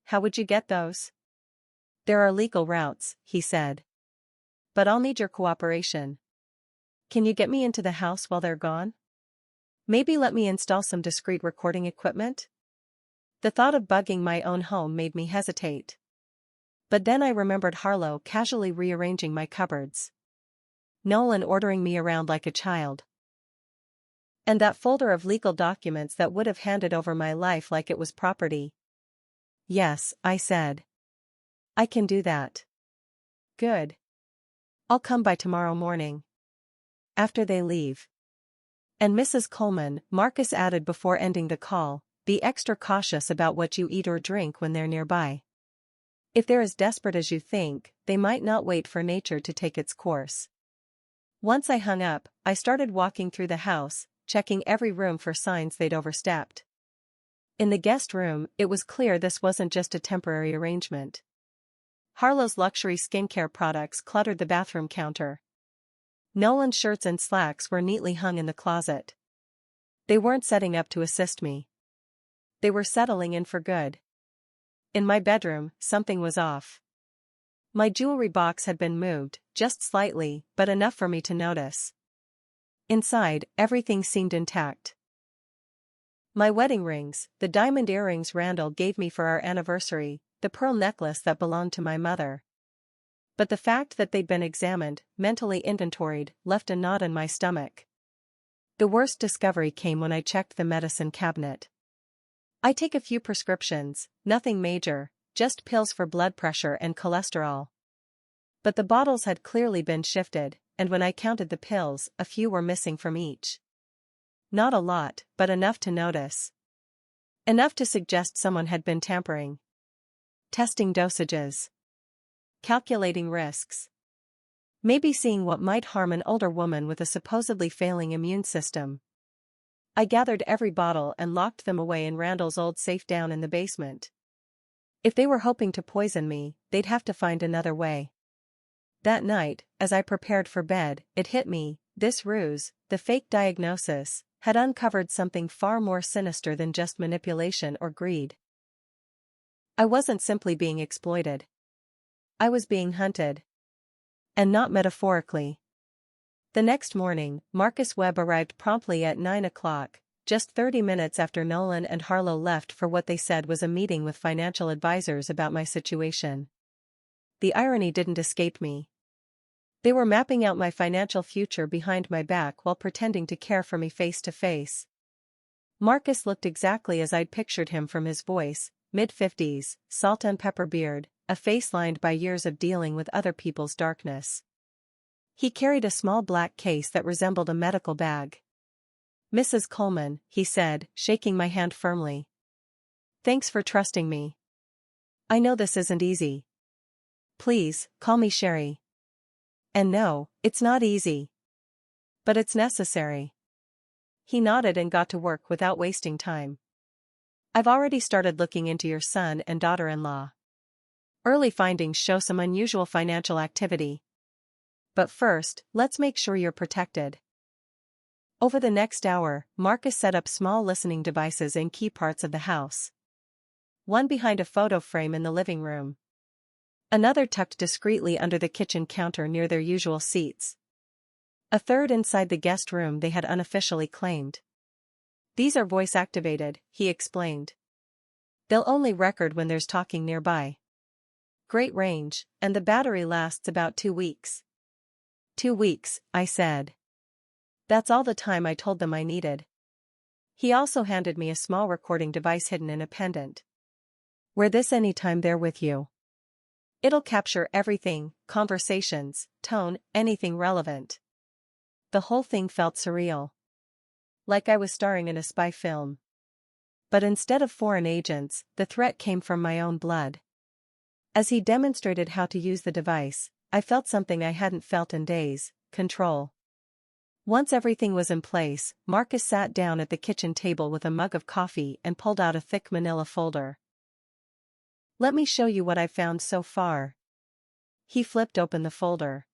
How would you get those? There are legal routes, he said. But I'll need your cooperation. Can you get me into the house while they're gone? Maybe let me install some discreet recording equipment? The thought of bugging my own home made me hesitate. But then I remembered Harlow casually rearranging my cupboards. Nolan ordering me around like a child. And that folder of legal documents that would have handed over my life like it was property. Yes, I said. I can do that. Good. I'll come by tomorrow morning. After they leave. And Mrs. Coleman, Marcus added before ending the call, be extra cautious about what you eat or drink when they're nearby. If they're as desperate as you think, they might not wait for nature to take its course. Once I hung up, I started walking through the house, checking every room for signs they'd overstepped. In the guest room, it was clear this wasn't just a temporary arrangement. Harlow's luxury skincare products cluttered the bathroom counter. Nolan's shirts and slacks were neatly hung in the closet. They weren't setting up to assist me. They were settling in for good. In my bedroom, something was off. My jewelry box had been moved, just slightly, but enough for me to notice. Inside, everything seemed intact. My wedding rings, the diamond earrings Randall gave me for our anniversary, the pearl necklace that belonged to my mother. But the fact that they'd been examined, mentally inventoried, left a knot in my stomach. The worst discovery came when I checked the medicine cabinet. I take a few prescriptions, nothing major, just pills for blood pressure and cholesterol. But the bottles had clearly been shifted, and when I counted the pills, a few were missing from each. Not a lot, but enough to notice. Enough to suggest someone had been tampering. Testing dosages. Calculating risks. Maybe seeing what might harm an older woman with a supposedly failing immune system. I gathered every bottle and locked them away in Randall's old safe down in the basement. If they were hoping to poison me, they'd have to find another way. That night, as I prepared for bed, it hit me, this ruse, the fake diagnosis, had uncovered something far more sinister than just manipulation or greed. I wasn't simply being exploited. I was being hunted. And not metaphorically. The next morning, Marcus Webb arrived promptly at 9 o'clock, just 30 minutes after Nolan and Harlow left for what they said was a meeting with financial advisors about my situation. The irony didn't escape me. They were mapping out my financial future behind my back while pretending to care for me face to face. Marcus looked exactly as I'd pictured him from his voice, mid-50s, salt and pepper beard, a face lined by years of dealing with other people's darkness. He carried a small black case that resembled a medical bag. "Mrs. Coleman," he said, shaking my hand firmly. "Thanks for trusting me. I know this isn't easy. Please, call me Sherry. And no, it's not easy. But it's necessary." He nodded and got to work without wasting time. "I've already started looking into your son and daughter-in-law. Early findings show some unusual financial activity. But first, let's make sure you're protected." Over the next hour, Marcus set up small listening devices in key parts of the house. One behind a photo frame in the living room. Another tucked discreetly under the kitchen counter near their usual seats. A third inside the guest room they had unofficially claimed. "These are voice-activated," he explained. "They'll only record when there's talking nearby. Great range, and the battery lasts about 2 weeks. 2 weeks, I said. That's all the time I told them I needed. He also handed me a small recording device hidden in a pendant. "Wear this anytime they're with you. It'll capture everything, conversations, tone, anything relevant." The whole thing felt surreal. Like I was starring in a spy film. But instead of foreign agents, the threat came from my own blood. As he demonstrated how to use the device, I felt something I hadn't felt in days: control. Once everything was in place, Marcus sat down at the kitchen table with a mug of coffee and pulled out a thick manila folder. "Let me show you what I've found so far." He flipped open the folder.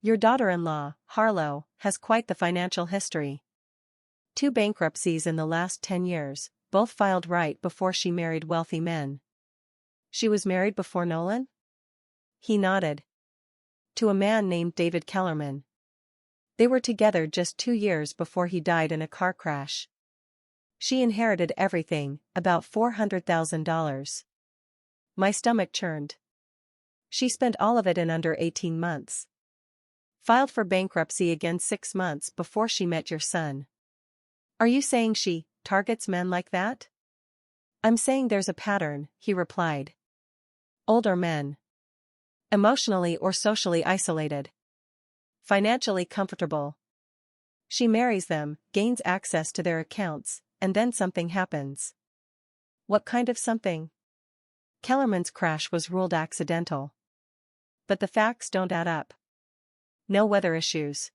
"Your daughter-in-law, Harlow, has quite the financial history. 2 bankruptcies in the last 10 years, both filed right before she married wealthy men." "She was married before Nolan?" He nodded. "To a man named David Kellerman. They were together just 2 years before he died in a car crash. She inherited everything, about $400,000. My stomach churned. She spent all of it in under 18 months. Filed for bankruptcy again 6 months before she met your son." "Are you saying she targets men like that?" "I'm saying there's a pattern," he replied. "Older men. Emotionally or socially isolated. Financially comfortable. She marries them, gains access to their accounts, and then something happens." "What kind of something?" "Kellerman's crash was ruled accidental. But the facts don't add up. No weather issues.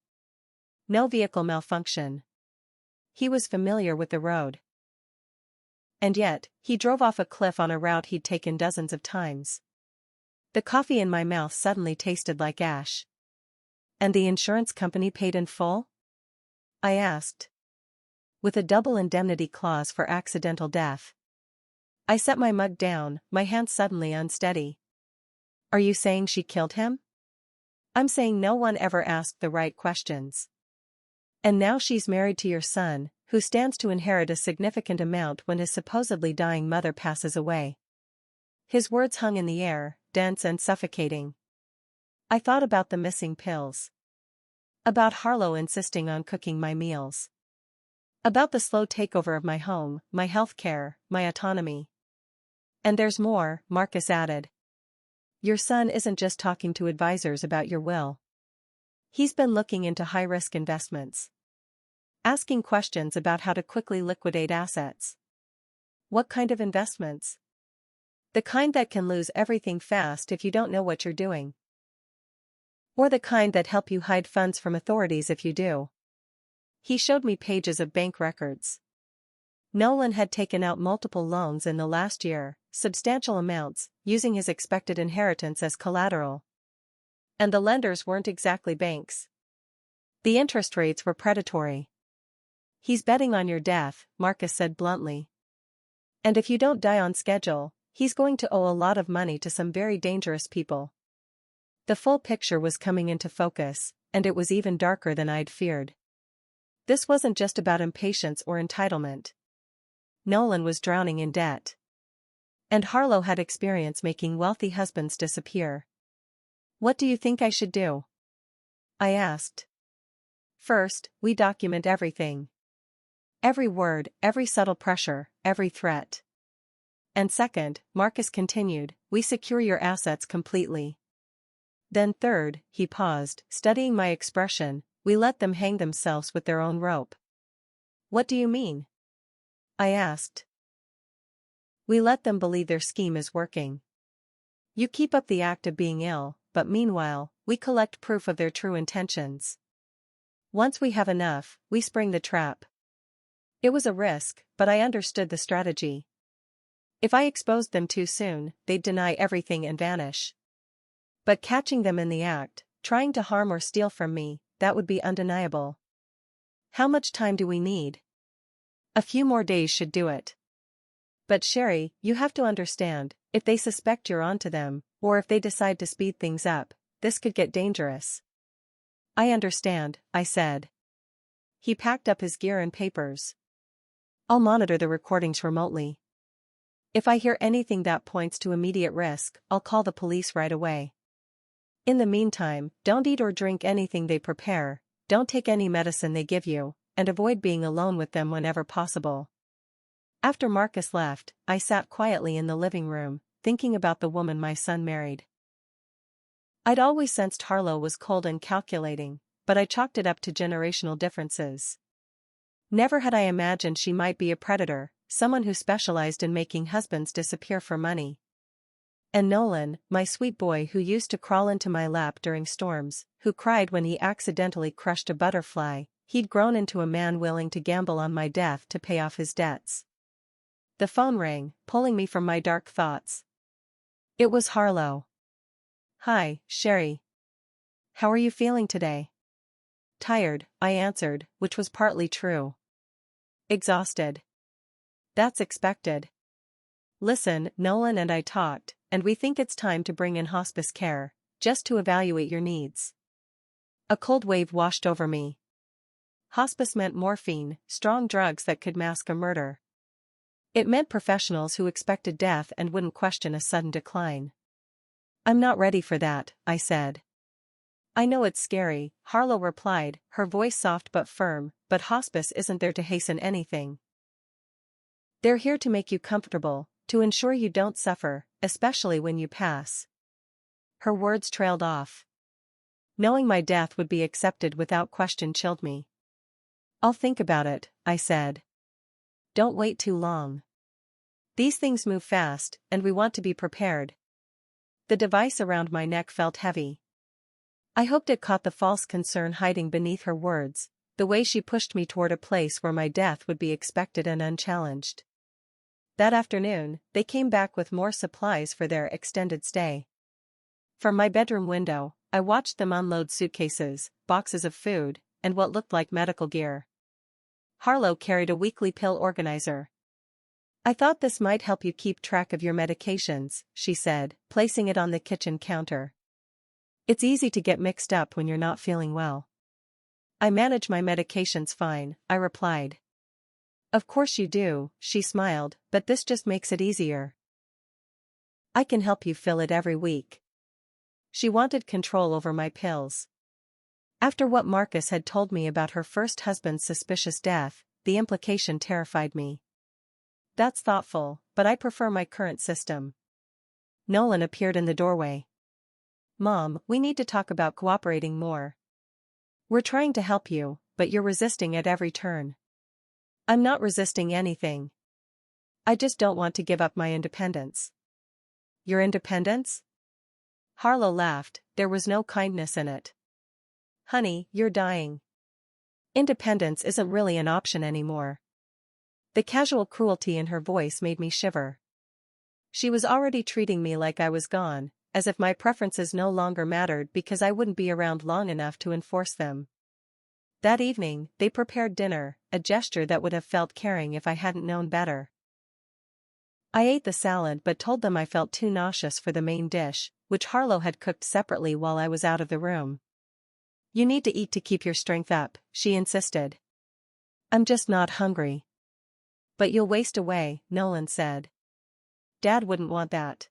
No vehicle malfunction. He was familiar with the road. And yet, he drove off a cliff on a route he'd taken dozens of times. The coffee in my mouth suddenly tasted like ash. And the insurance company paid in full? I asked. With a double indemnity clause for accidental death. I set my mug down, my hands suddenly unsteady. Are you saying she killed him? I'm saying no one ever asked the right questions. And now she's married to your son, who stands to inherit a significant amount when his supposedly dying mother passes away. His words hung in the air, dense and suffocating. I thought about the missing pills. About Harlow insisting on cooking my meals. About the slow takeover of my home, my health care, my autonomy. And there's more, Marcus added. Your son isn't just talking to advisors about your will. He's been looking into high-risk investments. Asking questions about how to quickly liquidate assets. What kind of investments? The kind that can lose everything fast if you don't know what you're doing. Or the kind that help you hide funds from authorities if you do. He showed me pages of bank records. Nolan had taken out multiple loans in the last year, substantial amounts, using his expected inheritance as collateral. And the lenders weren't exactly banks. The interest rates were predatory. He's betting on your death, Marcus said bluntly. And if you don't die on schedule, he's going to owe a lot of money to some very dangerous people. The full picture was coming into focus, and it was even darker than I'd feared. This wasn't just about impatience or entitlement. Nolan was drowning in debt. And Harlow had experience making wealthy husbands disappear. What do you think I should do? I asked. First, we document everything. Every word, every subtle pressure, every threat. And second, Marcus continued, we secure your assets completely. Then third, he paused, studying my expression, we let them hang themselves with their own rope. What do you mean? I asked. We let them believe their scheme is working. You keep up the act of being ill, but meanwhile, we collect proof of their true intentions. Once we have enough, we spring the trap. It was a risk, but I understood the strategy. If I exposed them too soon, they'd deny everything and vanish. But catching them in the act, trying to harm or steal from me, that would be undeniable. How much time do we need? A few more days should do it. But Sherry, you have to understand, if they suspect you're onto them, or if they decide to speed things up, this could get dangerous. I understand, I said. He packed up his gear and papers. I'll monitor the recordings remotely. If I hear anything that points to immediate risk, I'll call the police right away. In the meantime, don't eat or drink anything they prepare, don't take any medicine they give you, and avoid being alone with them whenever possible. After Marcus left, I sat quietly in the living room, thinking about the woman my son married. I'd always sensed Harlow was cold and calculating, but I chalked it up to generational differences. Never had I imagined she might be a predator, someone who specialized in making husbands disappear for money. And Nolan, my sweet boy who used to crawl into my lap during storms, who cried when he accidentally crushed a butterfly, he'd grown into a man willing to gamble on my death to pay off his debts. The phone rang, pulling me from my dark thoughts. It was Harlow. Hi, Sherry. How are you feeling today? Tired, I answered, which was partly true. Exhausted. That's expected. Listen, Nolan and I talked, and we think it's time to bring in hospice care, just to evaluate your needs. A cold wave washed over me. Hospice meant morphine, strong drugs that could mask a murder. It meant professionals who expected death and wouldn't question a sudden decline. I'm not ready for that, I said. I know it's scary, Harlow replied, her voice soft but firm, but hospice isn't there to hasten anything. They're here to make you comfortable, to ensure you don't suffer, especially when you pass. Her words trailed off. Knowing my death would be accepted without question chilled me. I'll think about it, I said. Don't wait too long. These things move fast, and we want to be prepared. The device around my neck felt heavy. I hoped it caught the false concern hiding beneath her words, the way she pushed me toward a place where my death would be expected and unchallenged. That afternoon, they came back with more supplies for their extended stay. From my bedroom window, I watched them unload suitcases, boxes of food, and what looked like medical gear. Harlow carried a weekly pill organizer. "I thought this might help you keep track of your medications," she said, placing it on the kitchen counter. "It's easy to get mixed up when you're not feeling well." "I manage my medications fine," I replied. "Of course you do," she smiled, "but this just makes it easier. I can help you fill it every week." She wanted control over my pills. After what Marcus had told me about her first husband's suspicious death, the implication terrified me. "That's thoughtful, but I prefer my current system." Nolan appeared in the doorway. "Mom, we need to talk about cooperating more. We're trying to help you, but you're resisting at every turn." "I'm not resisting anything. I just don't want to give up my independence." "Your independence?" Harlow laughed, there was no kindness in it. "Honey, you're dying. Independence isn't really an option anymore." The casual cruelty in her voice made me shiver. She was already treating me like I was gone, as if my preferences no longer mattered because I wouldn't be around long enough to enforce them. That evening, they prepared dinner, a gesture that would have felt caring if I hadn't known better. I ate the salad but told them I felt too nauseous for the main dish, which Harlow had cooked separately while I was out of the room. "You need to eat to keep your strength up," she insisted. "I'm just not hungry." "But you'll waste away," Nolan said. "Dad wouldn't want that."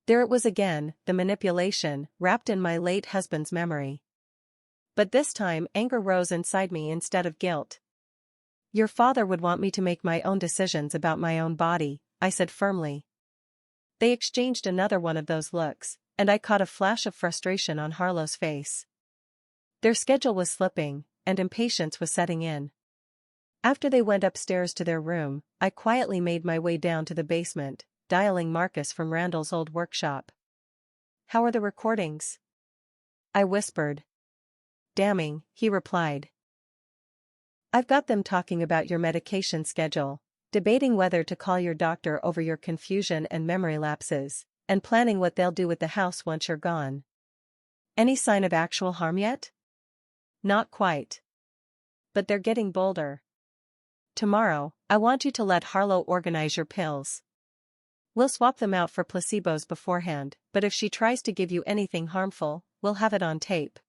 There it was again, the manipulation, wrapped in my late husband's memory. But this time anger rose inside me instead of guilt. "Your father would want me to make my own decisions about my own body," I said firmly. They exchanged another one of those looks, and I caught a flash of frustration on Harlow's face. Their schedule was slipping, and impatience was setting in. After they went upstairs to their room, I quietly made my way down to the basement, dialing Marcus from Randall's old workshop. "How are the recordings?" I whispered. "Damning," he replied. "I've got them talking about your medication schedule, debating whether to call your doctor over your confusion and memory lapses, and planning what they'll do with the house once you're gone." "Any sign of actual harm yet?" "Not quite. But they're getting bolder. Tomorrow, I want you to let Harlow organize your pills. We'll swap them out for placebos beforehand, but if she tries to give you anything harmful, we'll have it on tape."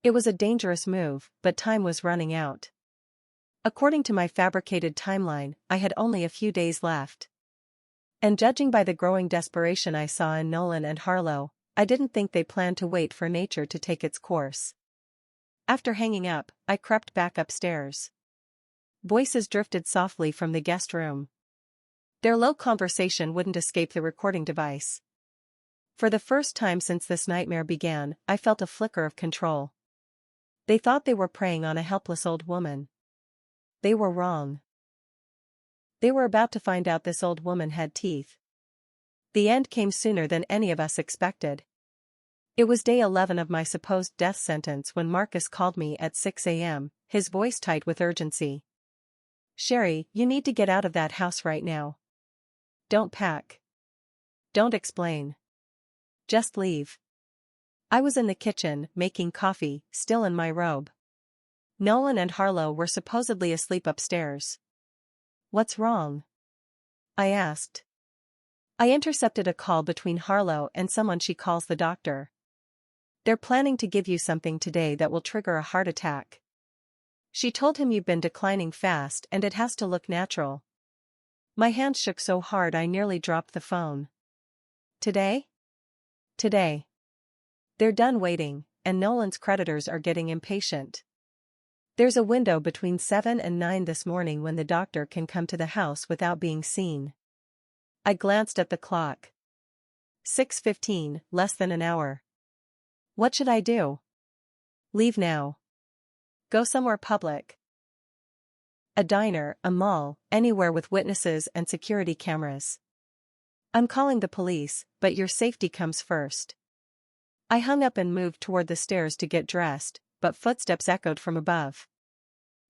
It was a dangerous move, but time was running out. According to my fabricated timeline, I had only a few days left. And judging by the growing desperation I saw in Nolan and Harlow, I didn't think they planned to wait for nature to take its course. After hanging up, I crept back upstairs. Voices drifted softly from the guest room. Their low conversation wouldn't escape the recording device. For the first time since this nightmare began, I felt a flicker of control. They thought they were preying on a helpless old woman. They were wrong. They were about to find out this old woman had teeth. The end came sooner than any of us expected. It was day 11 of my supposed death sentence when Marcus called me at 6 a.m., his voice tight with urgency. "Sherry, you need to get out of that house right now. Don't pack. Don't explain. Just leave." I was in the kitchen, making coffee, still in my robe. Nolan and Harlow were supposedly asleep upstairs. "What's wrong?" I asked. I intercepted a call between Harlow and someone she calls the doctor. "They're planning to give you something today that will trigger a heart attack. She told him you've been declining fast and it has to look natural." My hands shook so hard I nearly dropped the phone. "Today?" "Today. They're done waiting, and Nolan's creditors are getting impatient. There's a window between 7 and 9 this morning when the doctor can come to the house without being seen." I glanced at the clock. 6:15, less than an hour. What should I do? Leave now. Go somewhere public. A diner, a mall, anywhere with witnesses and security cameras. "I'm calling the police, but your safety comes first." I hung up and moved toward the stairs to get dressed, but footsteps echoed from above.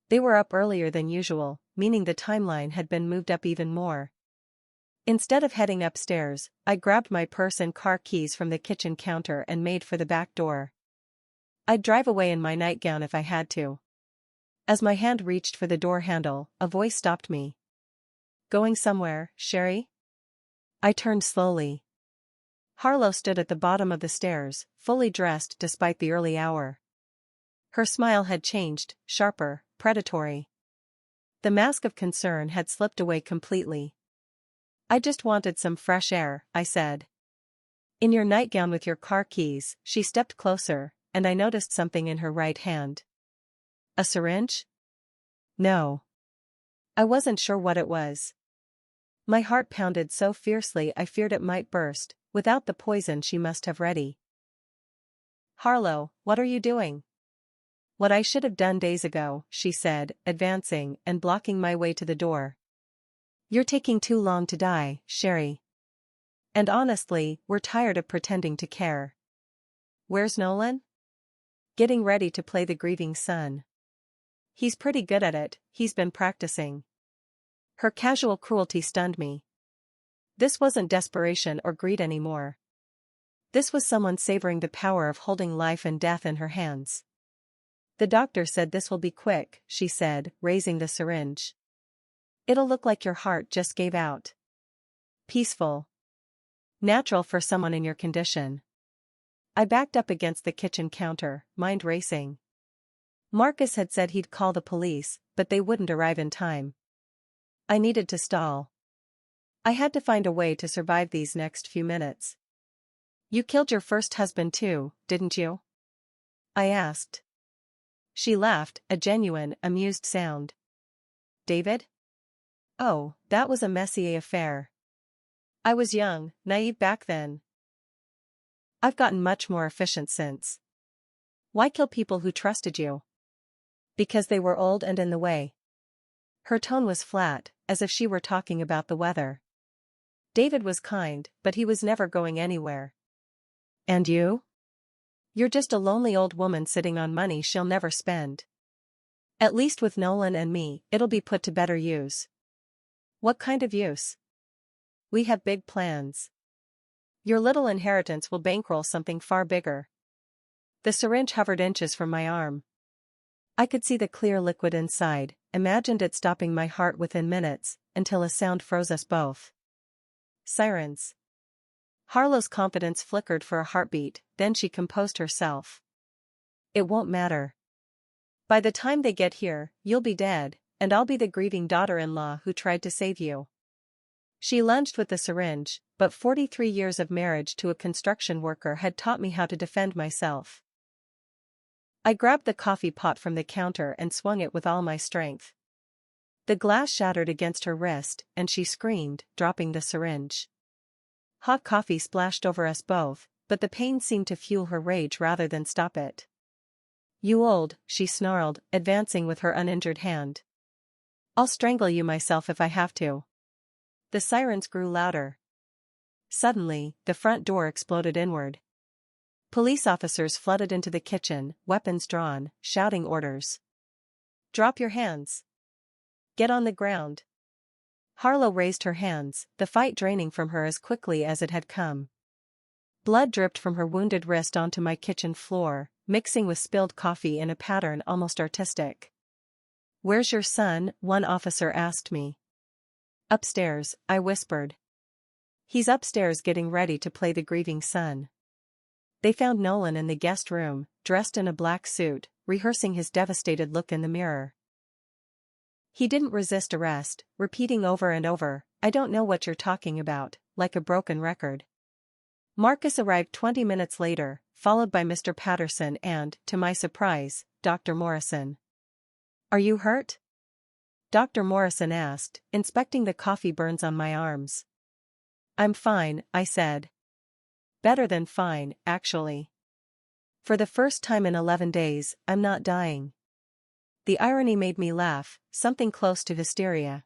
They were up earlier than usual, meaning the timeline had been moved up even more. Instead of heading upstairs, I grabbed my purse and car keys from the kitchen counter and made for the back door. I'd drive away in my nightgown if I had to. As my hand reached for the door handle, a voice stopped me. "Going somewhere, Sherry?" I turned slowly. Harlow stood at the bottom of the stairs, fully dressed despite the early hour. Her smile had changed, sharper, predatory. The mask of concern had slipped away completely. "I just wanted some fresh air," I said. "In your nightgown with your car keys." She stepped closer, and I noticed something in her right hand. A syringe? No. I wasn't sure what it was. My heart pounded so fiercely I feared it might burst, without the poison she must have ready. "Harlow, what are you doing?" "What I should have done days ago," she said, advancing and blocking my way to the door. "You're taking too long to die, Sherry. And honestly, we're tired of pretending to care." "Where's Nolan?" "Getting ready to play the grieving son. He's pretty good at it, he's been practicing." Her casual cruelty stunned me. This wasn't desperation or greed anymore. This was someone savoring the power of holding life and death in her hands. "The doctor said this will be quick," she said, raising the syringe. "It'll look like your heart just gave out. Peaceful. Natural for someone in your condition." I backed up against the kitchen counter, mind racing. Marcus had said he'd call the police, but they wouldn't arrive in time. I needed to stall. I had to find a way to survive these next few minutes. "You killed your first husband too, didn't you?" I asked. She laughed, a genuine, amused sound. "David? Oh, that was a messy affair. I was young, naive back then. I've gotten much more efficient since." "Why kill people who trusted you?" "Because they were old and in the way." Her tone was flat, as if she were talking about the weather. "David was kind, but he was never going anywhere." "And you? You're just a lonely old woman sitting on money she'll never spend. At least with Nolan and me, it'll be put to better use." "What kind of use?" "We have big plans. Your little inheritance will bankroll something far bigger." The syringe hovered inches from my arm. I could see the clear liquid inside, imagined it stopping my heart within minutes, until a sound froze us both. Sirens. Harlow's confidence flickered for a heartbeat, then she composed herself. "It won't matter. By the time they get here, you'll be dead, and I'll be the grieving daughter-in-law who tried to save you." She lunged with the syringe, but 43 years of marriage to a construction worker had taught me how to defend myself. I grabbed the coffee pot from the counter and swung it with all my strength. The glass shattered against her wrist, and she screamed, dropping the syringe. Hot coffee splashed over us both, but the pain seemed to fuel her rage rather than stop it. "You old," she snarled, advancing with her uninjured hand. "I'll strangle you myself if I have to." The sirens grew louder. Suddenly, the front door exploded inward. Police officers flooded into the kitchen, weapons drawn, shouting orders. "Drop your hands. Get on the ground." Harlow raised her hands, the fight draining from her as quickly as it had come. Blood dripped from her wounded wrist onto my kitchen floor, mixing with spilled coffee in a pattern almost artistic. "Where's your son?" one officer asked me. "Upstairs," I whispered. "He's upstairs getting ready to play the grieving son." They found Nolan in the guest room, dressed in a black suit, rehearsing his devastated look in the mirror. He didn't resist arrest, repeating over and over, "I don't know what you're talking about," like a broken record. Marcus arrived 20 minutes later, followed by Mr. Patterson and, to my surprise, Dr. Morrison. "Are you hurt?" Dr. Morrison asked, inspecting the coffee burns on my arms. "I'm fine," I said. "Better than fine, actually. For the first time in 11 days, I'm not dying." The irony made me laugh, something close to hysteria.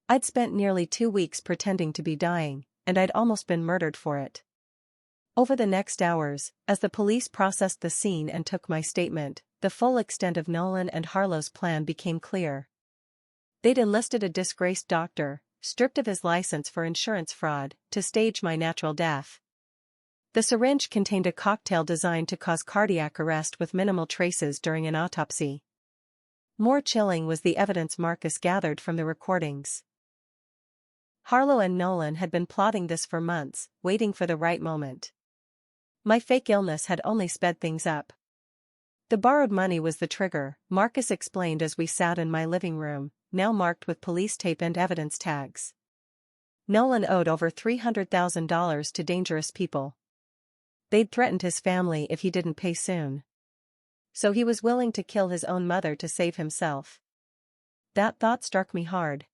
I'd spent nearly 2 weeks pretending to be dying, and I'd almost been murdered for it. Over the next hours, as the police processed the scene and took my statement, the full extent of Nolan and Harlow's plan became clear. They'd enlisted a disgraced doctor, stripped of his license for insurance fraud, to stage my natural death. The syringe contained a cocktail designed to cause cardiac arrest with minimal traces during an autopsy. More chilling was the evidence Marcus gathered from the recordings. Harlow and Nolan had been plotting this for months, waiting for the right moment. My fake illness had only sped things up. The borrowed money was the trigger, Marcus explained as we sat in my living room, now marked with police tape and evidence tags. Nolan owed over $300,000 to dangerous people. They'd threatened his family if he didn't pay soon. So he was willing to kill his own mother to save himself. That thought struck me hard.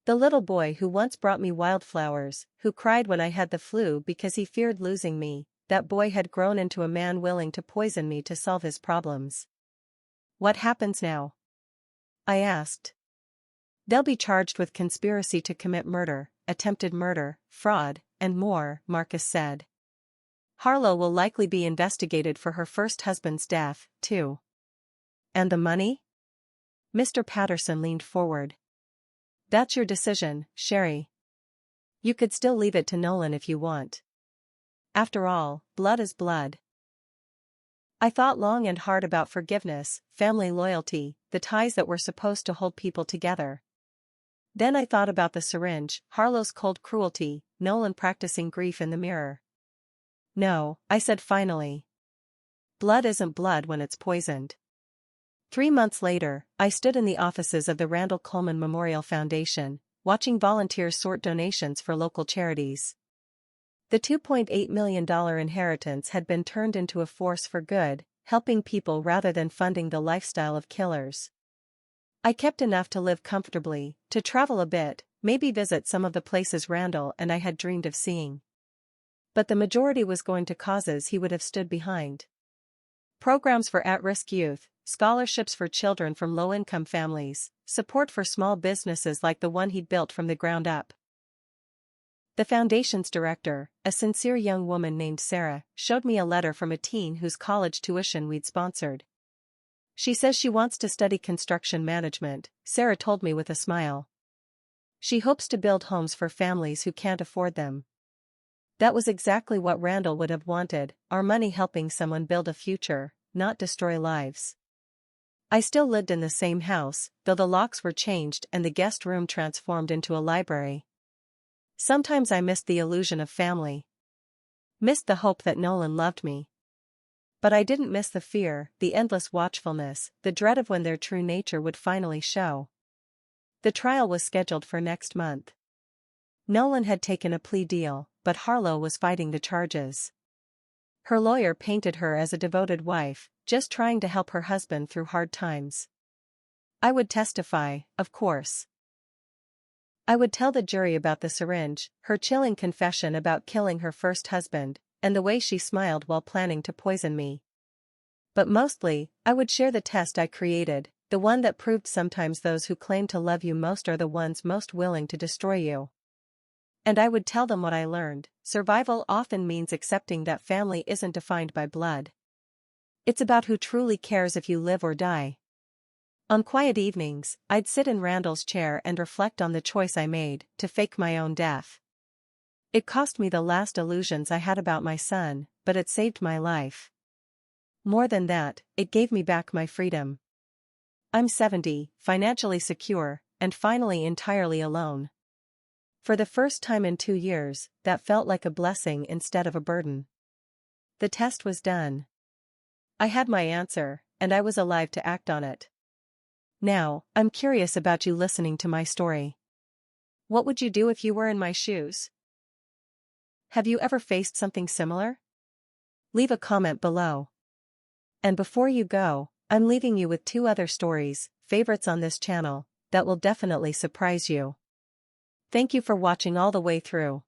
The little boy who once brought me wildflowers, who cried when I had the flu because he feared losing me, that boy had grown into a man willing to poison me to solve his problems. What happens now? I asked. They'll be charged with conspiracy to commit murder, attempted murder, fraud, and more, Marcus said. Harlow will likely be investigated for her first husband's death, too. And the money? Mr. Patterson leaned forward. That's your decision, Sherry. You could still leave it to Nolan if you want. After all, blood is blood. I thought long and hard about forgiveness, family loyalty, the ties that were supposed to hold people together. Then I thought about the syringe, Harlow's cold cruelty, Nolan practicing grief in the mirror. No, I said finally. Blood isn't blood when it's poisoned. 3 months later, I stood in the offices of the Randall Coleman Memorial Foundation, watching volunteers sort donations for local charities. The $2.8 million inheritance had been turned into a force for good, helping people rather than funding the lifestyle of killers. I kept enough to live comfortably, to travel a bit, maybe visit some of the places Randall and I had dreamed of seeing. But the majority was going to causes he would have stood behind. Programs for at-risk youth, scholarships for children from low-income families, support for small businesses like the one he'd built from the ground up. The foundation's director, a sincere young woman named Sarah, showed me a letter from a teen whose college tuition we'd sponsored. She says she wants to study construction management, Sarah told me with a smile. She hopes to build homes for families who can't afford them. That was exactly what Randall would have wanted, our money helping someone build a future, not destroy lives. I still lived in the same house, though the locks were changed and the guest room transformed into a library. Sometimes I missed the illusion of family. Missed the hope that Nolan loved me. But I didn't miss the fear, the endless watchfulness, the dread of when their true nature would finally show. The trial was scheduled for next month. Nolan had taken a plea deal, but Harlow was fighting the charges. Her lawyer painted her as a devoted wife, just trying to help her husband through hard times. I would testify, of course. I would tell the jury about the syringe, her chilling confession about killing her first husband, and the way she smiled while planning to poison me. But mostly, I would share the test I created, the one that proved sometimes those who claim to love you most are the ones most willing to destroy you. And I would tell them what I learned. Survival often means accepting that family isn't defined by blood. It's about who truly cares if you live or die. On quiet evenings, I'd sit in Randall's chair and reflect on the choice I made, to fake my own death. It cost me the last illusions I had about my son, but it saved my life. More than that, it gave me back my freedom. I'm 70, financially secure, and finally entirely alone. For the first time in 2 years, that felt like a blessing instead of a burden. The test was done. I had my answer, and I was alive to act on it. Now, I'm curious about you listening to my story. What would you do if you were in my shoes? Have you ever faced something similar? Leave a comment below. And before you go, I'm leaving you with 2 other stories, favorites on this channel, that will definitely surprise you. Thank you for watching all the way through.